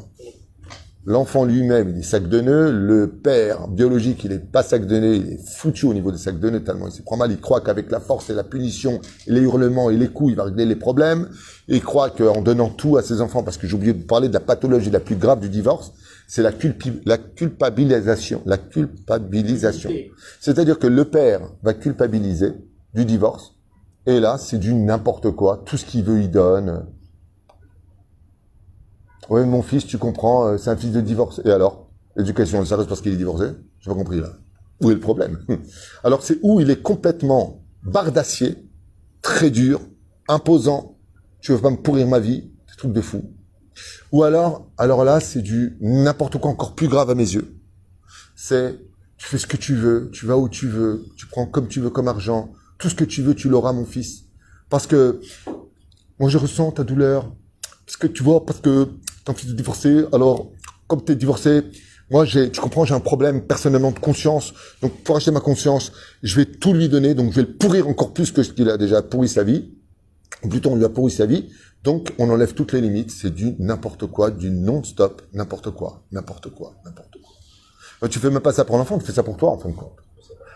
L'enfant lui-même, il est sac de nœuds. Le père biologique, il est pas sac de nœuds. Il est foutu au niveau des sacs de nœuds tellement il s'y prend mal. Il croit qu'avec la force et la punition, et les hurlements et les coups, il va régler les problèmes. Et il croit qu'en donnant tout à ses enfants, parce que j'ai oublié de parler de la pathologie la plus grave du divorce, c'est la culpabilisation. La culpabilisation. C'est-à-dire que le père va culpabiliser du divorce. Et là, c'est du n'importe quoi. Tout ce qu'il veut, il donne. Oui, mon fils, tu comprends, c'est un fils de divorce. Et alors? L'éducation, elle s'arrête parce qu'il est divorcé? J'ai pas compris, là. Où est le problème? Alors, c'est où il est complètement barre d'acier, très dur, imposant. Tu veux pas me pourrir ma vie? C'est un truc de fou. Ou alors là, c'est du n'importe quoi encore plus grave à mes yeux. C'est, tu fais ce que tu veux, tu vas où tu veux, tu prends comme tu veux comme argent. Tout ce que tu veux, tu l'auras, mon fils. Parce que, moi, je ressens ta douleur. Parce que, tu vois, parce que ton fils est divorcé, alors, comme tu es divorcé, moi, tu comprends, j'ai un problème personnellement de conscience. Donc, pour acheter ma conscience, je vais tout lui donner. Donc, je vais le pourrir encore plus que ce qu'il a déjà pourri sa vie. Ou plutôt, on lui a pourri sa vie. Donc, on enlève toutes les limites. C'est du n'importe quoi, du non-stop, n'importe quoi, n'importe quoi, n'importe quoi. Tu fais même pas ça pour l'enfant, tu fais ça pour toi, en fin de compte.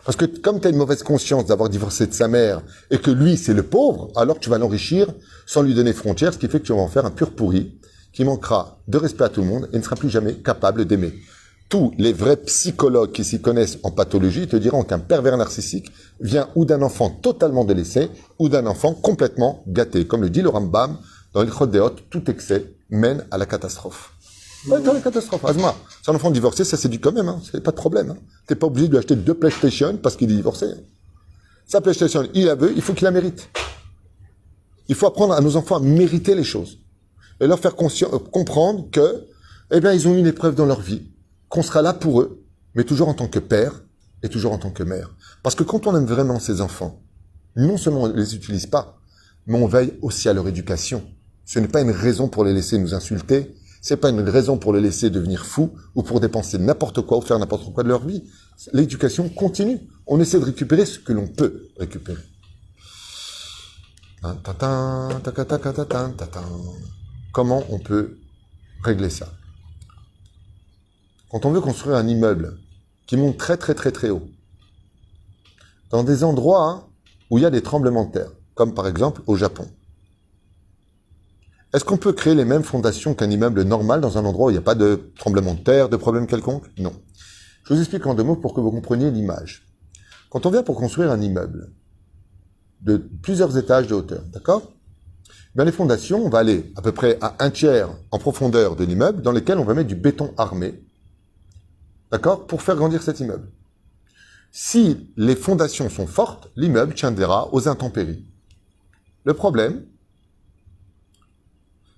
Parce que comme tu as une mauvaise conscience d'avoir divorcé de sa mère et que lui, c'est le pauvre, alors tu vas l'enrichir sans lui donner frontières, ce qui fait que tu vas en faire un pur pourri qui manquera de respect à tout le monde et ne sera plus jamais capable d'aimer. Tous les vrais psychologues qui s'y connaissent en pathologie te diront qu'un pervers narcissique vient ou d'un enfant totalement délaissé ou d'un enfant complètement gâté. Comme le dit le Rambam dans l'Ilchot Deot, tout excès mène à la catastrophe. Ouais, dans la catastrophe. Asma, c'est un enfant divorcé, ça c'est du quand même, hein. C'est pas de problème. Hein. T'es pas obligé de lui acheter 2 PlayStation parce qu'il est divorcé. Hein. Sa PlayStation, il la veut, il faut qu'il la mérite. Il faut apprendre à nos enfants à mériter les choses. Et leur faire comprendre que, eh bien, ils ont une épreuve dans leur vie, qu'on sera là pour eux, mais toujours en tant que père et toujours en tant que mère. Parce que quand on aime vraiment ses enfants, non seulement on ne les utilise pas, mais on veille aussi à leur éducation. Ce n'est pas une raison pour les laisser nous insulter, c'est pas une raison pour les laisser devenir fous ou pour dépenser n'importe quoi ou faire n'importe quoi de leur vie. L'éducation continue. On essaie de récupérer ce que l'on peut récupérer. Comment on peut régler ça? Quand on veut construire un immeuble qui monte très très très très haut, dans des endroits où il y a des tremblements de terre, comme par exemple au Japon, est-ce qu'on peut créer les mêmes fondations qu'un immeuble normal dans un endroit où il n'y a pas de tremblement de terre, de problème quelconque? Non. Je vous explique en 2 mots pour que vous compreniez l'image. Quand on vient pour construire un immeuble de plusieurs étages de hauteur, d'accord? Bien, les fondations, on va aller à peu près à 1/3 en profondeur de l'immeuble, dans lesquels on va mettre du béton armé, d'accord, pour faire grandir cet immeuble. Si les fondations sont fortes, l'immeuble tiendra aux intempéries. Le problème,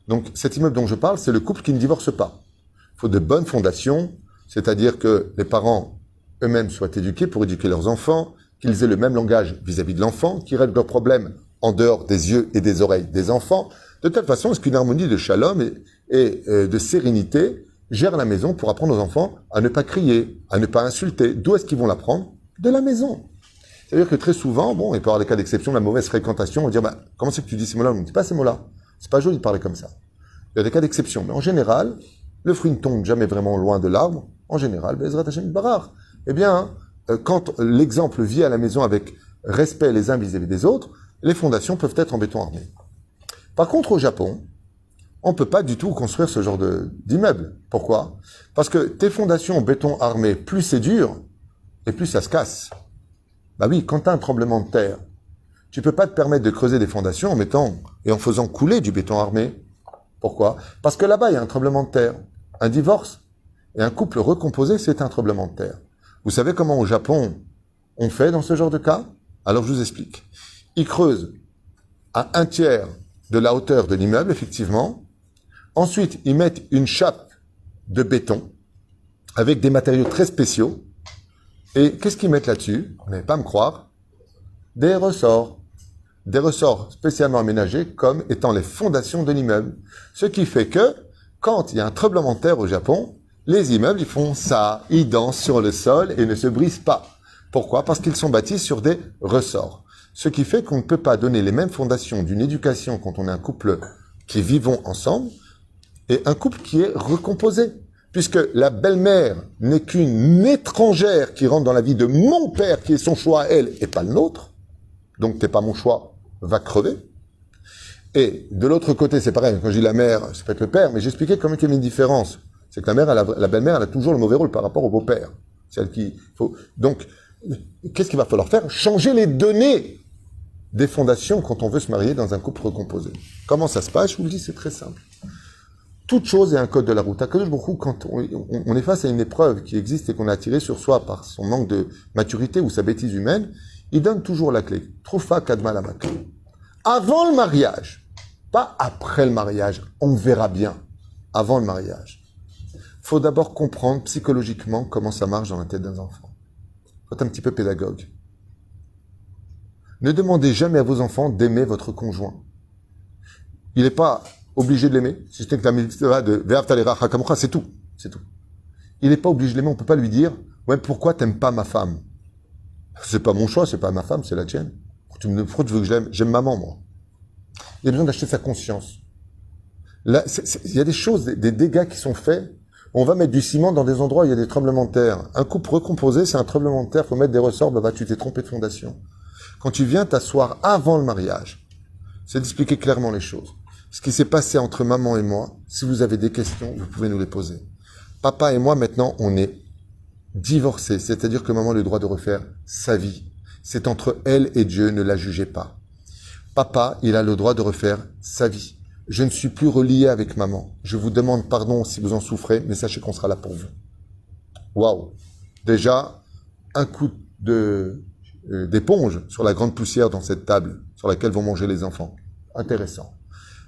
donc cet immeuble dont je parle, c'est le couple qui ne divorce pas. Il faut de bonnes fondations, c'est-à-dire que les parents eux-mêmes soient éduqués pour éduquer leurs enfants, qu'ils aient le même langage vis-à-vis de l'enfant, qu'ils règlent leurs problèmes en dehors des yeux et des oreilles des enfants, de telle façon à ce qu'une harmonie de shalom et de sérénité gère la maison pour apprendre aux enfants à ne pas crier, à ne pas insulter. D'où est-ce qu'ils vont l'apprendre? De la maison. C'est-à-dire que très souvent, bon, il peut y avoir des cas d'exception, la mauvaise fréquentation, on va dire, bah, comment c'est que tu dis ces mots-là? On ne dit pas ces mots-là. C'est pas joli de parler comme ça. Il y a des cas d'exception, mais en général, le fruit ne tombe jamais vraiment loin de l'arbre. En général, Bezrat Hashem Barar. Eh bien, quand l'exemple vit à la maison avec respect les uns vis-à-vis des autres, les fondations peuvent être en béton armé. Par contre, au Japon, on ne peut pas du tout construire ce genre d'immeuble. Pourquoi? Parce que tes fondations en béton armé, plus c'est dur, et plus ça se casse. Bah oui, quand tu as un tremblement de terre, tu peux pas te permettre de creuser des fondations en mettant et en faisant couler du béton armé. Pourquoi? Parce que là-bas, il y a un tremblement de terre, un divorce, et un couple recomposé, c'est un tremblement de terre. Vous savez comment au Japon, on fait dans ce genre de cas? Alors je vous explique. Ils creusent à 1/3 de la hauteur de l'immeuble, effectivement. Ensuite, ils mettent une chape de béton avec des matériaux très spéciaux. Et qu'est-ce qu'ils mettent là-dessus? Vous n'allez pas me croire. Des ressorts. Des ressorts spécialement aménagés comme étant les fondations de l'immeuble. Ce qui fait que, quand il y a un tremblement de terre au Japon, les immeubles, ils font ça. Ils dansent sur le sol et ne se brisent pas. Pourquoi? Parce qu'ils sont bâtis sur des ressorts. Ce qui fait qu'on ne peut pas donner les mêmes fondations d'une éducation quand on est un couple qui vivons ensemble et un couple qui est recomposé. Puisque la belle-mère n'est qu'une étrangère qui rentre dans la vie de mon père, qui est son choix à elle et pas le nôtre. Donc t'es pas mon choix, va crever. Et de l'autre côté, c'est pareil, quand je dis la mère, c'est peut-être le père, mais j'expliquais comment il y a une différence. C'est que la belle-mère, elle a toujours le mauvais rôle par rapport au beau-père. Celle qui faut. Donc, qu'est-ce qu'il va falloir faire? Changer les données des fondations quand on veut se marier dans un couple recomposé. Comment ça se passe? Je vous le dis, c'est très simple. Toute chose est un code de la route. Akadosh Baruch Hu, quand on est face à une épreuve qui existe et qu'on a attirée sur soi par son manque de maturité ou sa bêtise humaine, il donne toujours la clé. Troufa kadma la makle. Avant le mariage, pas après le mariage, on verra bien. Avant le mariage. Faut d'abord comprendre psychologiquement comment ça marche dans la tête d'un enfant. Faut être un petit peu pédagogue. Ne demandez jamais à vos enfants d'aimer votre conjoint. Il n'est pas obligé de l'aimer. Si c'était que la mitzvah de Ve'ahavta l'iracha kamocha, c'est tout. C'est tout. Il n'est pas obligé de l'aimer. On ne peut pas lui dire, ouais, pourquoi t'aimes pas ma femme? C'est pas mon choix, c'est pas ma femme, c'est la tienne. Pourquoi tu veux que je l'aime? J'aime maman, moi. Il a besoin d'acheter sa conscience. Là, il y a des choses, des dégâts qui sont faits. On va mettre du ciment dans des endroits où il y a des tremblements de terre. Un couple recomposé, c'est un tremblement de terre, faut mettre des ressorts, bah, tu t'es trompé de fondation. Quand tu viens t'asseoir avant le mariage, c'est d'expliquer clairement les choses. Ce qui s'est passé entre maman et moi, si vous avez des questions, vous pouvez nous les poser. Papa et moi, maintenant, on est divorcés, c'est-à-dire que maman a le droit de refaire sa vie. C'est entre elle et Dieu, ne la jugez pas. Papa, il a le droit de refaire sa vie. Je ne suis plus relié avec maman. Je vous demande pardon si vous en souffrez, mais sachez qu'on sera là pour vous. Waouh! Déjà, un coup d'éponge sur la grande poussière dans cette table sur laquelle vont manger les enfants. Intéressant.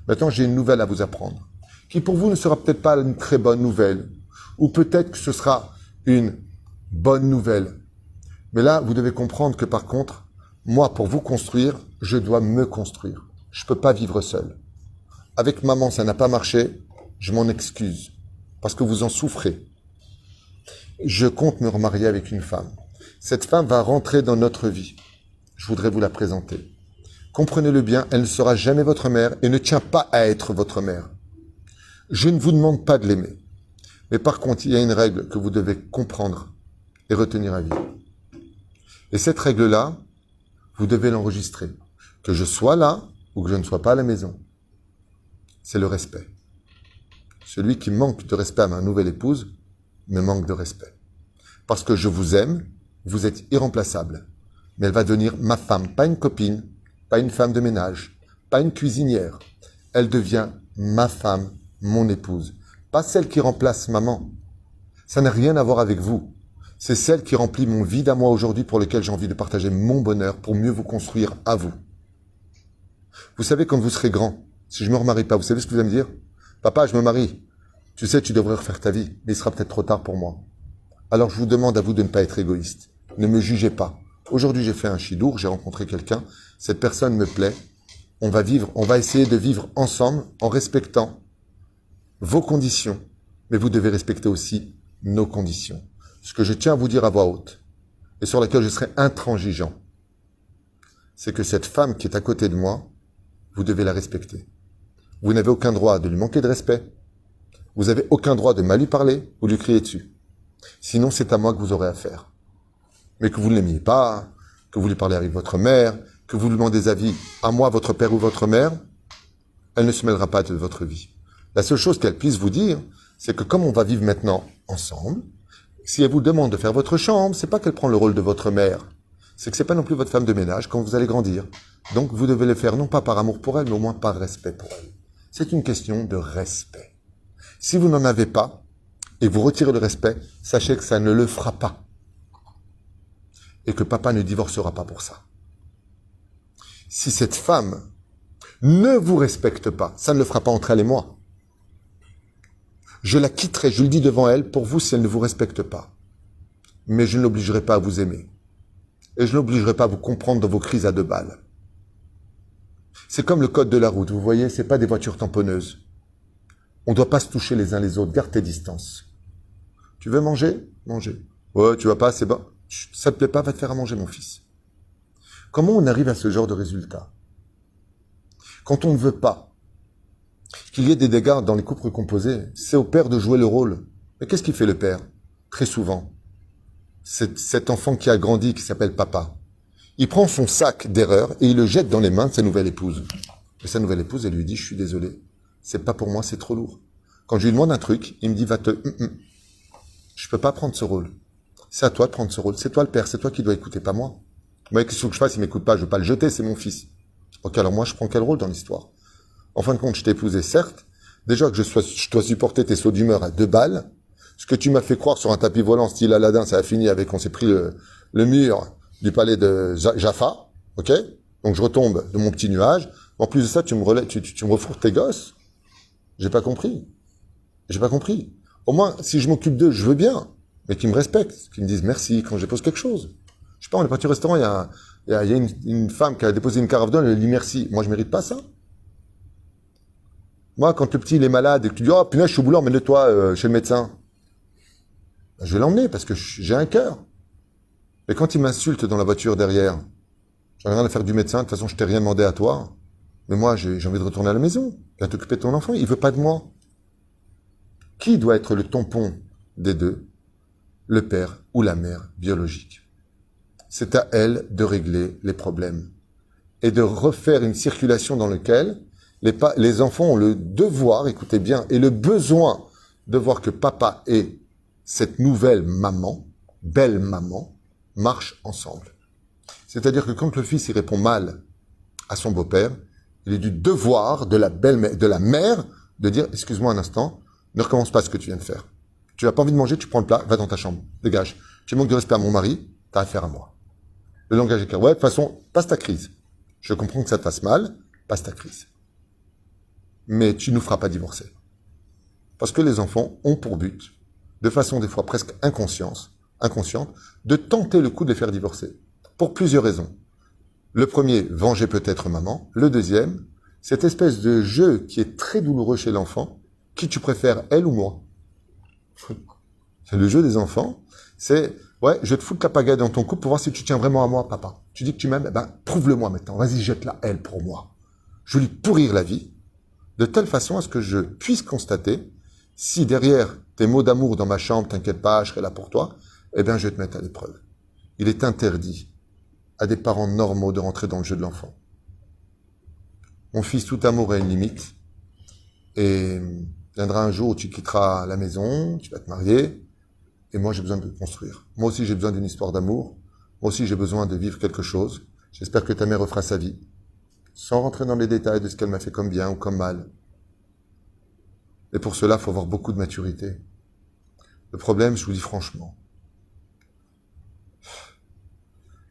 Maintenant, j'ai une nouvelle à vous apprendre, qui pour vous ne sera peut-être pas une très bonne nouvelle, ou peut-être que ce sera une bonne nouvelle. Mais là, vous devez comprendre que par contre, moi, pour vous construire, je dois me construire. Je ne peux pas vivre seul. Avec maman, ça n'a pas marché, je m'en excuse, parce que vous en souffrez. Je compte me remarier avec une femme. Cette femme va rentrer dans notre vie. Je voudrais vous la présenter. Comprenez-le bien, elle ne sera jamais votre mère et ne tient pas à être votre mère. Je ne vous demande pas de l'aimer. Mais par contre, il y a une règle que vous devez comprendre et retenir à vie. Et cette règle-là, vous devez l'enregistrer. Que je sois là ou que je ne sois pas à la maison. C'est le respect. Celui qui manque de respect à ma nouvelle épouse me manque de respect. Parce que je vous aime, vous êtes irremplaçable. Mais elle va devenir ma femme, pas une copine, pas une femme de ménage, pas une cuisinière. Elle devient ma femme, mon épouse. Pas celle qui remplace maman. Ça n'a rien à voir avec vous. C'est celle qui remplit mon vide à moi aujourd'hui pour lequel j'ai envie de partager mon bonheur pour mieux vous construire à vous. Vous savez, quand vous serez grand, si je me remarie pas, vous savez ce que vous allez me dire? Papa, je me marie. Tu sais, tu devrais refaire ta vie, mais il sera peut-être trop tard pour moi. Alors je vous demande à vous de ne pas être égoïste. Ne me jugez pas. Aujourd'hui, j'ai fait un chidour, j'ai rencontré quelqu'un. Cette personne me plaît. On va essayer de vivre ensemble en respectant vos conditions. Mais vous devez respecter aussi nos conditions. Ce que je tiens à vous dire à voix haute, et sur laquelle je serai intransigeant, c'est que cette femme qui est à côté de moi, vous devez la respecter. Vous n'avez aucun droit de lui manquer de respect. Vous n'avez aucun droit de mal lui parler ou lui crier dessus. Sinon, c'est à moi que vous aurez affaire. Mais que vous ne l'aimiez pas, que vous lui parlez avec votre mère, que vous lui demandez des avis à moi, votre père ou votre mère, elle ne se mêlera pas de votre vie. La seule chose qu'elle puisse vous dire, c'est que comme on va vivre maintenant ensemble, si elle vous demande de faire votre chambre, c'est pas qu'elle prend le rôle de votre mère. C'est que c'est pas non plus votre femme de ménage quand vous allez grandir. Donc vous devez le faire non pas par amour pour elle, mais au moins par respect pour elle. C'est une question de respect. Si vous n'en avez pas, et vous retirez le respect, sachez que ça ne le fera pas. Et que papa ne divorcera pas pour ça. Si cette femme ne vous respecte pas, ça ne le fera pas entre elle et moi. Je la quitterai, je le dis devant elle, pour vous si elle ne vous respecte pas. Mais je ne l'obligerai pas à vous aimer. Et je ne l'obligerai pas à vous comprendre dans vos crises à 2 balles. C'est comme le code de la route, vous voyez, c'est pas des voitures tamponneuses. On ne doit pas se toucher les uns les autres, garde tes distances. Tu veux manger? Manger. Ouais, tu vas pas, c'est bon. Ça te plaît pas, va te faire à manger, mon fils. Comment on arrive à ce genre de résultat? Quand on ne veut pas qu'il y ait des dégâts dans les couples recomposés, c'est au père de jouer le rôle. Mais qu'est-ce qu'il fait le père? Très souvent, c'est cet enfant qui a grandi, qui s'appelle papa. Il prend son sac d'erreurs et il le jette dans les mains de sa nouvelle épouse. Et sa nouvelle épouse, elle lui dit, je suis désolé, c'est pas pour moi, c'est trop lourd. Quand je lui demande un truc, il me dit, je peux pas prendre ce rôle. C'est à toi de prendre ce rôle. C'est toi le père, c'est toi qui dois écouter, pas moi. Moi, qu'est-ce que je fasse? Il m'écoute pas, je veux pas le jeter, c'est mon fils. Ok, alors moi, je prends quel rôle dans l'histoire? En fin de compte, je t'ai épousé, certes. Déjà que je dois supporter tes sauts d'humeur à 2 balles. Ce que tu m'as fait croire sur un tapis volant style Aladdin, ça a fini avec, on s'est pris le mur du palais de Jaffa. Ok? Donc je retombe de mon petit nuage. En plus de ça, tu me refourres tes gosses. J'ai pas compris. J'ai pas compris. Au moins, si je m'occupe d'eux, je veux bien. Mais qu'ils me respectent. Qu'ils me disent merci quand je dépose quelque chose. Je sais pas, on est parti au restaurant, il y a une femme qui a déposé une carafe d'eau, elle lui dit merci. Moi, je mérite pas ça. Moi, quand le petit, il est malade et que tu dis, oh, punaise, je suis au boulot, emmène-le-toi chez le médecin. Ben, je vais l'emmener parce que j'ai un cœur. Et quand il m'insulte dans la voiture derrière, j'en ai rien à faire du médecin, de toute façon, je t'ai rien demandé à toi. Mais moi, j'ai envie de retourner à la maison. Viens t'occuper de ton enfant, il veut pas de moi. Qui doit être le tampon des deux? Le père ou la mère biologique. C'est à elle de régler les problèmes et de refaire une circulation dans laquelle les enfants ont le devoir, écoutez bien, et le besoin de voir que papa et cette nouvelle maman, belle maman, marchent ensemble. C'est-à-dire que quand le fils il répond mal à son beau-père, il est du devoir de la mère de dire « Excuse-moi un instant, ne recommence pas ce que tu viens de faire. Tu n'as pas envie de manger, tu prends le plat, va dans ta chambre, dégage. Tu manques de respect à mon mari, t'as affaire à moi. » Le langage est clair. Ouais, de toute façon, passe ta crise. Je comprends que ça te fasse mal, passe ta crise. Mais tu ne nous feras pas divorcer. Parce que les enfants ont pour but, de façon des fois presque inconsciente, de tenter le coup de les faire divorcer. Pour plusieurs raisons. Le premier, venger peut-être maman. Le deuxième, cette espèce de jeu qui est très douloureux chez l'enfant. Qui tu préfères, elle ou moi? C'est le jeu des enfants. C'est, ouais, je vais te foutre la pagaille dans ton couple pour voir si tu tiens vraiment à moi, papa. Tu dis que tu m'aimes, eh ben, prouve-le-moi maintenant. Vas-y, jette-la, elle, pour moi. Je vais lui pourrir la vie, de telle façon à ce que je puisse constater si derrière tes mots d'amour dans ma chambre, t'inquiète pas, je serai là pour toi, eh bien, je vais te mettre à l'épreuve. Il est interdit à des parents normaux de rentrer dans le jeu de l'enfant. Mon fils, tout amour a une limite. Et viendra un jour où tu quitteras la maison, tu vas te marier, et moi j'ai besoin de construire. Moi aussi j'ai besoin d'une histoire d'amour. Moi aussi j'ai besoin de vivre quelque chose. J'espère que ta mère refera sa vie. Sans rentrer dans les détails de ce qu'elle m'a fait comme bien ou comme mal. Et pour cela, il faut avoir beaucoup de maturité. Le problème, je vous dis franchement,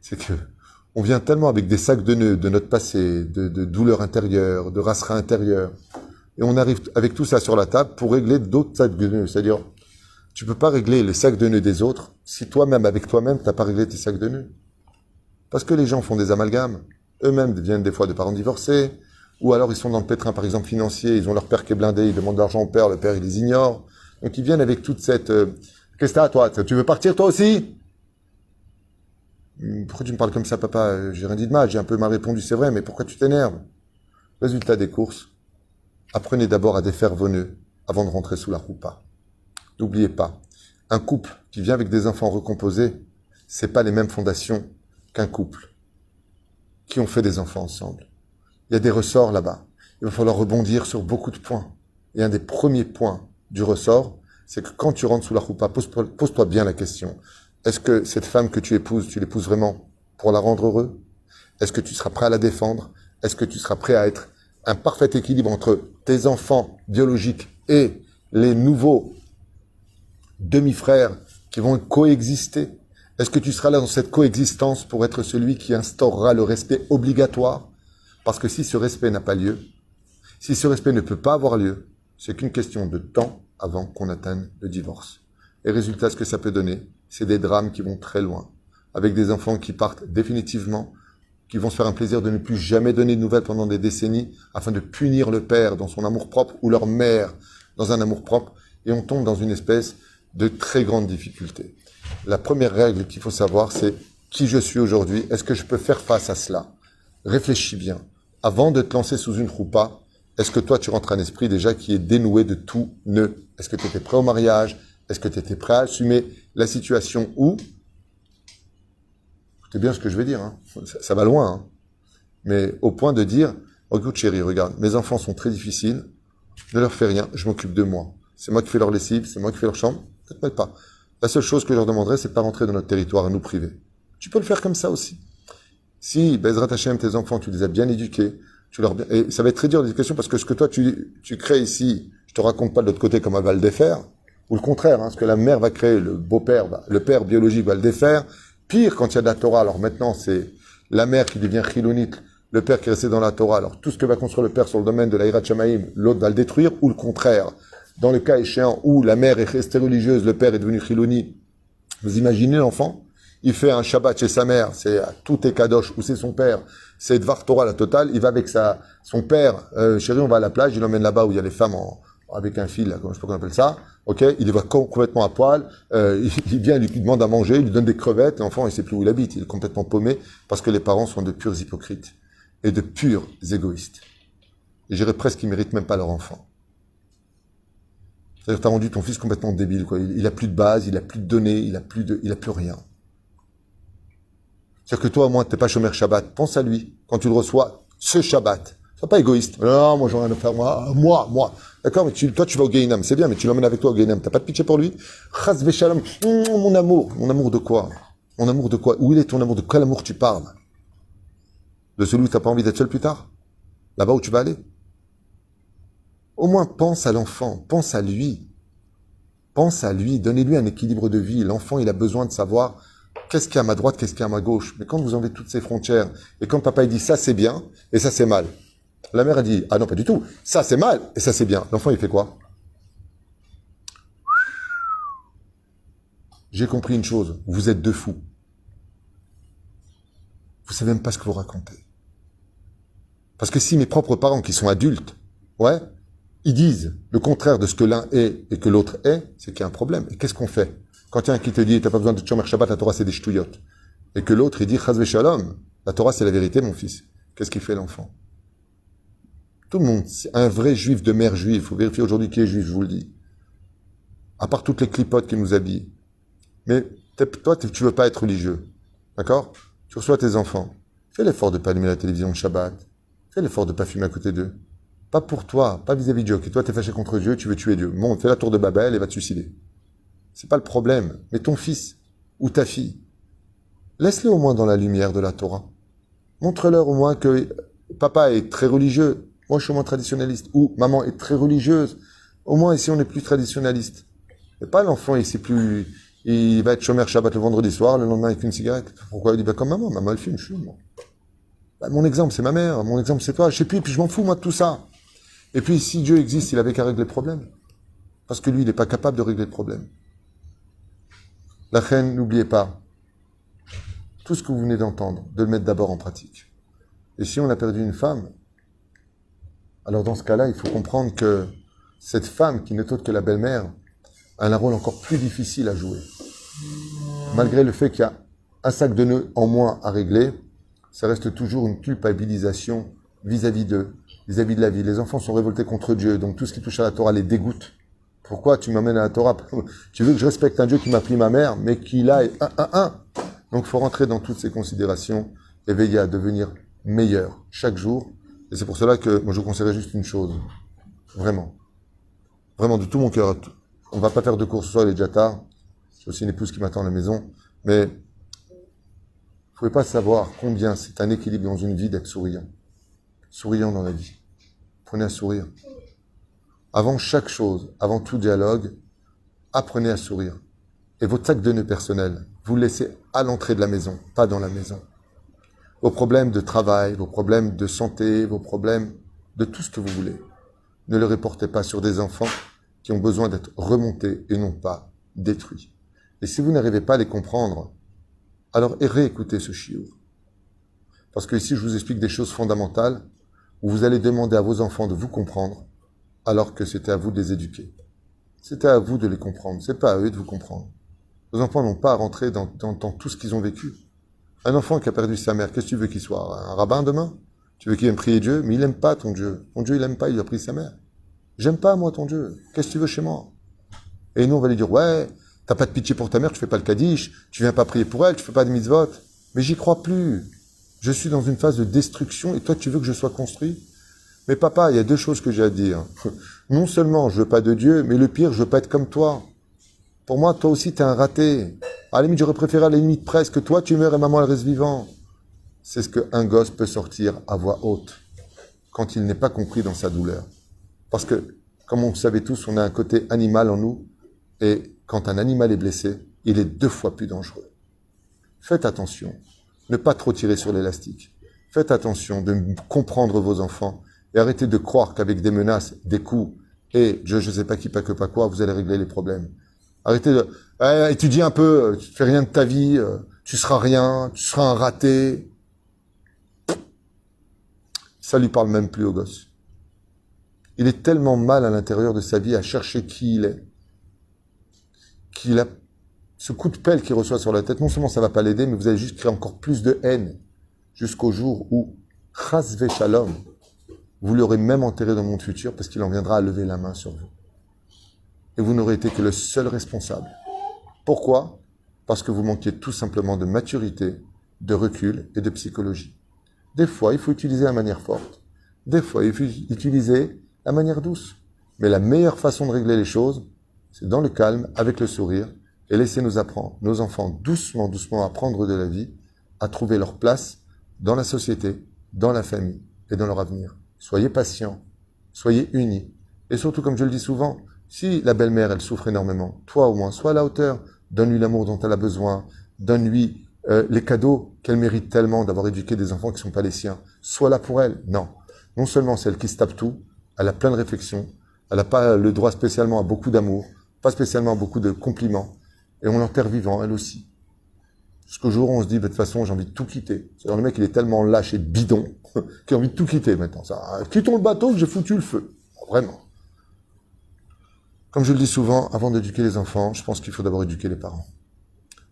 c'est que on vient tellement avec des sacs de nœuds de notre passé, de douleurs intérieures, de raceras intérieures, et on arrive avec tout ça sur la table pour régler d'autres sacs de nœuds. C'est-à-dire, tu peux pas régler les sacs de nœuds des autres si toi-même, avec toi-même, t'as pas réglé tes sacs de nœuds. Parce que les gens font des amalgames. Eux-mêmes viennent des fois de parents divorcés, ou alors ils sont dans le pétrin, par exemple, financier, ils ont leur père qui est blindé, ils demandent de l'argent au père, le père, il les ignore. Donc ils viennent avec toute cette... Qu'est-ce que t'as, toi? Tu veux partir, toi aussi? Pourquoi tu me parles comme ça, papa? J'ai rien dit de mal, j'ai un peu mal répondu, c'est vrai, mais pourquoi tu t'énerves? Résultat des courses, apprenez d'abord à défaire vos nœuds avant de rentrer sous la roupa. N'oubliez pas, un couple qui vient avec des enfants recomposés, c'est pas les mêmes fondations qu'un couple qui ont fait des enfants ensemble. Il y a des ressorts là-bas. Il va falloir rebondir sur beaucoup de points. Et un des premiers points du ressort, c'est que quand tu rentres sous la roupa, pose-toi bien la question. Est-ce que cette femme que tu l'épouses vraiment pour la rendre heureuse? Est-ce que tu seras prêt à la défendre? Est-ce que tu seras prêt à être un parfait équilibre entre tes enfants biologiques et les nouveaux demi-frères qui vont coexister? Est-ce que tu seras là dans cette coexistence pour être celui qui instaurera le respect obligatoire? Parce que si ce respect n'a pas lieu, si ce respect ne peut pas avoir lieu, c'est qu'une question de temps avant qu'on atteigne le divorce. Et résultat, ce que ça peut donner, c'est des drames qui vont très loin, avec des enfants qui partent définitivement, qui vont se faire un plaisir de ne plus jamais donner de nouvelles pendant des décennies, afin de punir le père dans son amour-propre, ou leur mère dans un amour-propre, et on tombe dans une espèce de très grande difficulté. La première règle qu'il faut savoir, c'est qui je suis aujourd'hui, est-ce que je peux faire face à cela? Réfléchis bien. Avant de te lancer sous une roupa, est-ce que toi tu rentres un esprit déjà qui est dénoué de tout nœud? Est-ce que tu étais prêt au mariage? Est-ce que tu étais prêt à assumer la situation où, écoutez bien ce que je vais dire, hein. Ça va loin, hein. Mais au point de dire, oh, écoute chérie, regarde, mes enfants sont très difficiles, ne leur fais rien, je m'occupe de moi. C'est moi qui fais leur lessive, c'est moi qui fais leur chambre, ne te mêle pas. La seule chose que je leur demanderais, c'est de pas rentrer dans notre territoire à nous priver. Tu peux le faire comme ça aussi. Si, Bezrat Hashem, tes enfants, tu les as bien éduqués, et ça va être très dur l'éducation parce que ce que toi tu crées ici, je te raconte pas de l'autre côté comme elle va le défaire, ou le contraire, hein, ce que la mère va créer, le beau-père, le père biologique va le défaire. Pire, quand il y a de la Torah, alors maintenant c'est la mère qui devient chilonite, le père qui est resté dans la Torah, alors tout ce que va construire le père sur le domaine de la Hirat Shamaïm, l'autre va le détruire, ou le contraire. Dans le cas échéant où la mère est restée religieuse, le père est devenu chiloni, vous imaginez l'enfant? Il fait un Shabbat chez sa mère, c'est tout est kadosh, ou c'est son père, c'est Dvar Torah la totale, il va avec son père, chérie, on va à la plage, il l'emmène là-bas où il y a les femmes avec un fil, là, je sais pas comment on appelle ça, ok, il les voit complètement à poil, il vient, il lui demande à manger, il lui donne des crevettes, l'enfant, il sait plus où il habite, il est complètement paumé, parce que les parents sont de purs hypocrites, et de purs égoïstes. Et j'irais presque qu'ils méritent même pas leur enfant. C'est-à-dire que tu as rendu ton fils complètement débile, quoi. Il a plus de base, il a plus de données, il a plus rien. C'est-à-dire que toi, au moins, t'es pas chômeur Shabbat. Pense à lui. Quand tu le reçois, ce Shabbat. Sois pas égoïste. Non, moi, j'en ai rien à faire, moi. D'accord, mais toi, tu vas au Gainam. C'est bien, mais tu l'emmènes avec toi au Gainam. T'as pas de pitié pour lui? Chas v'shalom. Mon amour. Mon amour de quoi? Mon amour de quoi? Où il est ton amour? De quel amour tu parles? De celui où t'as pas envie d'être seul plus tard? Là-bas où tu vas aller? Au moins, pense à l'enfant. Pense à lui. Pense à lui. Donnez-lui un équilibre de vie. L'enfant, il a besoin de savoir qu'est-ce qu'il y a à ma droite, qu'est-ce qu'il y a à ma gauche. Mais quand vous enlevez toutes ces frontières, et quand papa il dit ça c'est bien, et ça c'est mal. La mère a dit, ah non, pas du tout. Ça c'est mal, et ça c'est bien. L'enfant il fait quoi? J'ai compris une chose. Vous êtes deux fous. Vous savez même pas ce que vous racontez. Parce que si mes propres parents qui sont adultes, ouais, ils disent le contraire de ce que l'un est et que l'autre est, c'est qu'il y a un problème. Et qu'est-ce qu'on fait? Quand il y a un qui te dit, t'as pas besoin de Tchomer Shabbat, la Torah c'est des ch'touillottes. Et que l'autre, il dit, Chaz v'shalom, la Torah c'est la vérité, mon fils. Qu'est-ce qu'il fait l'enfant? Tout le monde, c'est un vrai juif de mère juive. Il faut vérifier aujourd'hui qui est juif, je vous le dis. À part toutes les clipotes qui nous habillent. Mais toi, tu veux pas être religieux. D'accord? Tu reçois tes enfants. Fais l'effort de pas allumer la télévision le Shabbat. Fais l'effort de pas fumer à côté d'eux. Pas pour toi, pas vis-à-vis de Dieu. Et toi, t'es fâché contre Dieu, tu veux tuer Dieu. Bon, fais la tour de Babel et va te suicider. C'est pas le problème. Mais ton fils ou ta fille, laisse-le au moins dans la lumière de la Torah. Montre-leur au moins que papa est très religieux. Moi, je suis moins traditionnaliste. Ou maman est très religieuse. Au moins, ici, on est plus traditionnaliste. Et pas l'enfant, il sait plus. Il va être chômeur Shabbat le vendredi soir, le lendemain, il fume une cigarette. Pourquoi? Il dit, bah, comme maman. Maman, elle fume, je fume. Bah, mon exemple, c'est ma mère. Mon exemple, c'est toi. Je sais plus, et puis je m'en fous, moi, de tout ça. Et puis, si Dieu existe, il avait qu'à régler le problème. Parce que lui, il n'est pas capable de régler le problème. La reine, n'oubliez pas, tout ce que vous venez d'entendre, de le mettre d'abord en pratique. Et si on a perdu une femme, alors dans ce cas-là, il faut comprendre que cette femme, qui n'est autre que la belle-mère, a un rôle encore plus difficile à jouer. Malgré le fait qu'il y a un sac de nœuds en moins à régler, ça reste toujours une culpabilisation vis-à-vis d'eux, vis-à-vis de la vie. Les enfants sont révoltés contre Dieu, donc tout ce qui touche à la Torah les dégoûte. Pourquoi tu m'amènes à la Torah? Tu veux que je respecte un Dieu qui m'a pris ma mère, mais qui là est un. Donc il faut rentrer dans toutes ces considérations et veiller à devenir meilleur chaque jour. Et c'est pour cela que moi je vous conseillerais juste une chose. Vraiment. Vraiment de tout mon cœur. On va pas faire de cours ce soir, il est déjà tard. J'ai aussi une épouse qui m'attend à la maison. Mais vous pouvez pas savoir combien c'est un équilibre dans une vie d'être souriant. Souriant dans la vie. Prenez à sourire. Avant chaque chose, avant tout dialogue, apprenez à sourire. Et votre sac de nœuds personnel, vous le laissez à l'entrée de la maison, pas dans la maison. Vos problèmes de travail, vos problèmes de santé, vos problèmes de tout ce que vous voulez, ne le reportez pas sur des enfants qui ont besoin d'être remontés et non pas détruits. Et si vous n'arrivez pas à les comprendre, alors réécoutez ce chiour. Parce que ici, je vous explique des choses fondamentales où vous allez demander à vos enfants de vous comprendre alors que c'était à vous de les éduquer. C'était à vous de les comprendre, c'est pas à eux de vous comprendre. Vos enfants n'ont pas à rentrer dans tout ce qu'ils ont vécu. Un enfant qui a perdu sa mère, qu'est-ce que tu veux qu'il soit? Un rabbin demain? Tu veux qu'il aime prier Dieu? Mais il n'aime pas ton Dieu. Ton Dieu, il n'aime pas, il a pris sa mère. J'aime pas, moi, ton Dieu. Qu'est-ce que tu veux chez moi? Et nous, on va lui dire, ouais, t'as pas de pitié pour ta mère, tu fais pas le kaddish, tu viens pas prier pour elle, tu fais pas de mitzvot. Mais j'y crois plus. Je suis dans une phase de destruction et toi, tu veux que je sois construit? Mais papa, il y a deux choses que j'ai à dire. Non seulement je veux pas de Dieu, mais le pire, je veux pas être comme toi. Pour moi, toi aussi, t'es un raté. À la limite, j'aurais préféré à la limite presque que toi, tu meurs et maman, elle reste vivant. C'est ce qu'un gosse peut sortir à voix haute quand il n'est pas compris dans sa douleur. Parce que, comme on le savait tous, on a un côté animal en nous. Et quand un animal est blessé, il est 2 fois plus dangereux. Faites attention. Ne pas trop tirer sur l'élastique. Faites attention de comprendre vos enfants. Et arrêtez de croire qu'avec des menaces, des coups, et je sais pas qui, pas que pas quoi, vous allez régler les problèmes. Arrêtez de étudier un peu, tu fais rien de ta vie, tu seras rien, tu seras un raté. Ça lui parle même plus au gosse. Il est tellement mal à l'intérieur de sa vie à chercher qui il est, qu'il a ce coup de pelle qu'il reçoit sur la tête. Non seulement ça va pas l'aider, mais vous allez juste créer encore plus de haine jusqu'au jour où, chas v'shalom, vous l'aurez même enterré dans le monde futur parce qu'il en viendra à lever la main sur vous. et vous n'aurez été que le seul responsable. Pourquoi? Parce que vous manquiez tout simplement de maturité, de recul et de psychologie. Des fois, il faut utiliser la manière forte. Des fois, il faut utiliser la manière douce. Mais la meilleure façon de régler les choses, c'est dans le calme, avec le sourire, et laisser nous apprendre, nos enfants, doucement, doucement apprendre de la vie, à trouver leur place dans la société, dans la famille et dans leur avenir. Soyez patients, soyez unis. Et surtout, comme je le dis souvent, si la belle-mère, elle souffre énormément, toi au moins, sois à la hauteur, donne-lui l'amour dont elle a besoin, donne-lui les cadeaux qu'elle mérite tellement d'avoir éduqué des enfants qui ne sont pas les siens. Sois là pour elle. Non. Non seulement c'est elle qui se tape tout, elle a plein de réflexions, elle n'a pas le droit spécialement à beaucoup d'amour, pas spécialement à beaucoup de compliments, et on l'enterre vivant, elle aussi. Jusqu'au jour où on se dit, de toute façon, j'ai envie de tout quitter. C'est-à-dire, le mec, il est tellement lâche et bidon qu'il a envie de tout quitter maintenant. Ça, quittons le bateau que j'ai foutu le feu. Vraiment. Comme je le dis souvent, avant d'éduquer les enfants, je pense qu'il faut d'abord éduquer les parents.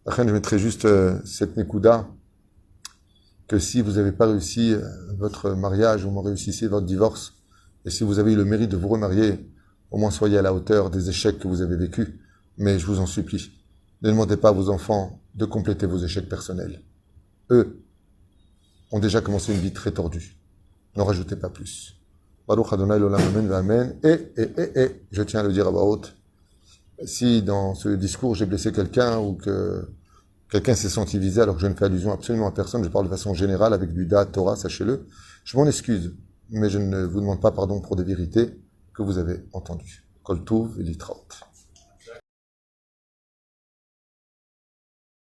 Après, je mettrai juste cette nekouda, que si vous n'avez pas réussi votre mariage, ou réussissez votre divorce, et si vous avez eu le mérite de vous remarier, au moins soyez à la hauteur des échecs que vous avez vécus. Mais je vous en supplie, ne demandez pas à vos enfants de compléter vos échecs personnels. Eux ont déjà commencé une vie très tordue. N'en rajoutez pas plus. Baruch Adonai l'olam amen v'amen. Et, je tiens à le dire à voix haute, si dans ce discours j'ai blessé quelqu'un ou que quelqu'un s'est senti visé alors que je ne fais allusion absolument à personne, je parle de façon générale avec du Da, Torah, sachez-le, je m'en excuse, mais je ne vous demande pas pardon pour des vérités que vous avez entendues. Kol Tuv et Litraot.